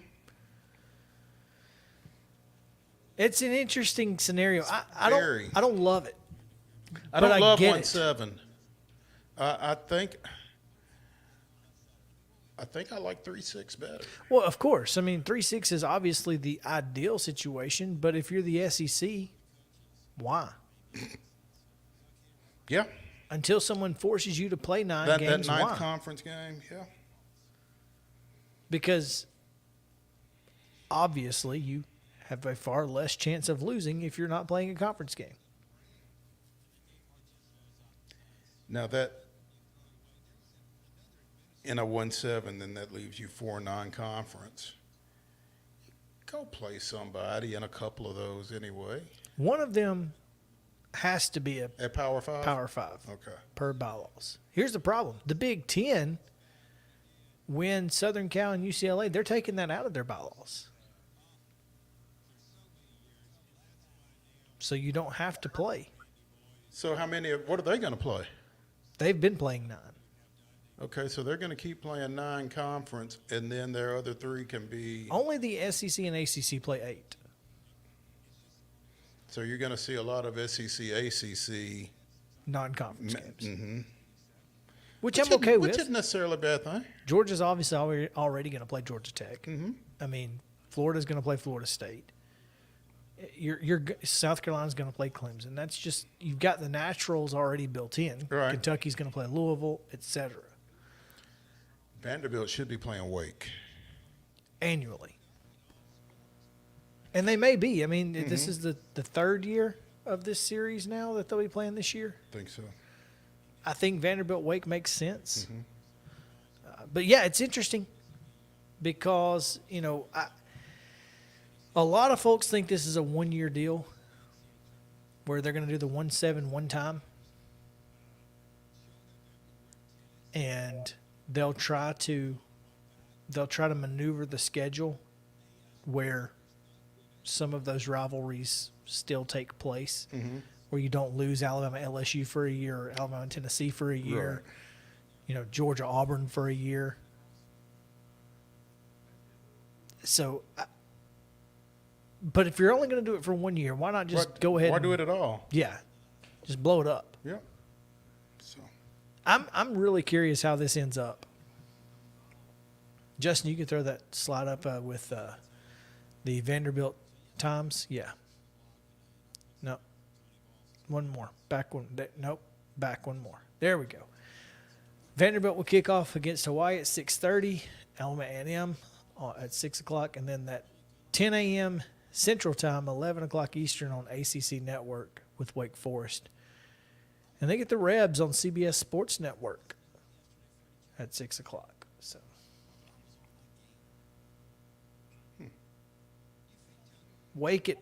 Speaker 1: It's an interesting scenario. I don't love it.
Speaker 2: I don't love 1-7. I think I like 3-6 better.
Speaker 1: Well, of course. I mean, 3-6 is obviously the ideal situation, but if you're the SEC, why?
Speaker 2: Yeah.
Speaker 1: Until someone forces you to play 9 games,
Speaker 2: that 9th
Speaker 1: why?
Speaker 2: conference game, yeah.
Speaker 1: Because obviously you have a far less chance of losing if you're not playing a conference game.
Speaker 2: Now that in a 1-7, then that leaves you 4 non-conference. Go play somebody in a couple of those anyway.
Speaker 1: One of them has to be a
Speaker 2: Power 5?
Speaker 1: Power 5.
Speaker 2: Okay.
Speaker 1: Per bylaws. Here's the problem. The Big Ten, when Southern Cal and UCLA, they're taking that out of their bylaws. So you don't have to play.
Speaker 2: So what are they going to play?
Speaker 1: They've been playing 9.
Speaker 2: Okay, so they're going to keep playing 9 conference, and then their other 3 can be...
Speaker 1: Only the SEC and ACC play 8.
Speaker 2: So you're going to see a lot of SEC, ACC...
Speaker 1: non-conference games.
Speaker 2: Mm-hmm.
Speaker 1: Which I'm okay with.
Speaker 2: Which isn't necessarily a bad thing.
Speaker 1: Georgia's obviously already going to play Georgia Tech.
Speaker 2: Mm-hmm.
Speaker 1: I mean, Florida's going to play Florida State. South Carolina's going to play Clemson. That's just, you've got the naturals already built in.
Speaker 2: Right.
Speaker 1: Kentucky's going to play Louisville, etc.
Speaker 2: Vanderbilt should be playing Wake.
Speaker 1: Annually. And they may be. I mean, this is the third year of this series now that they'll be playing this year.
Speaker 2: I think so.
Speaker 1: I think Vanderbilt Wake makes sense. But yeah, it's interesting because, a lot of folks think this is a 1-year deal where they're going to do the 1-7 one time. And they'll try to maneuver the schedule where some of those rivalries still take place, where you don't lose Alabama LSU for a year, or Alabama Tennessee for a year, Georgia Auburn for a year. So, but if you're only going to do it for 1 year, why not just go ahead?
Speaker 2: Why do it at all?
Speaker 1: Yeah, just blow it up.
Speaker 2: Yeah. So,
Speaker 1: I'm really curious how this ends up. Justin, you can throw that slide up with the Vanderbilt times. Yeah. No. One more. Back one. Nope. Back one more. There we go. Vanderbilt will kick off against Hawaii at 6:30. Alabama A&M at 6 o'clock, and then that 10 a.m. Central Time, 11 o'clock Eastern on ACC Network with Wake Forest. And they get the Rebs on CBS Sports Network at 6 o'clock. So, Wake it.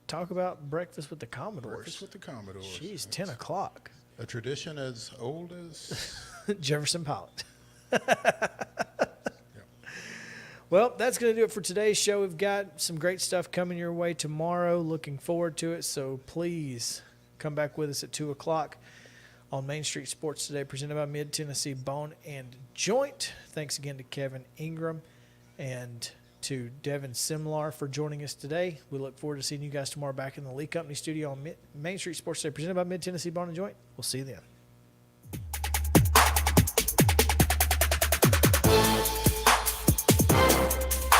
Speaker 1: Talk about breakfast with the Commodores.
Speaker 2: Breakfast with the Commodores.
Speaker 1: Jeez, 10 o'clock.
Speaker 2: A tradition as old as
Speaker 1: Jefferson Pilot. Well, that's going to do it for today's show. We've got some great stuff coming your way tomorrow. Looking forward to it. So please come back with us at 2 o'clock on Main Street Sports Today, presented by Mid-Tennessee Bone and Joint. Thanks again to Kevin Ingram and to DEVIN SYMLAR for joining us today. We look forward to seeing you guys tomorrow back in the Lee Company studio on Main Street Sports Today, presented by Mid-Tennessee Bone and Joint. We'll see you then.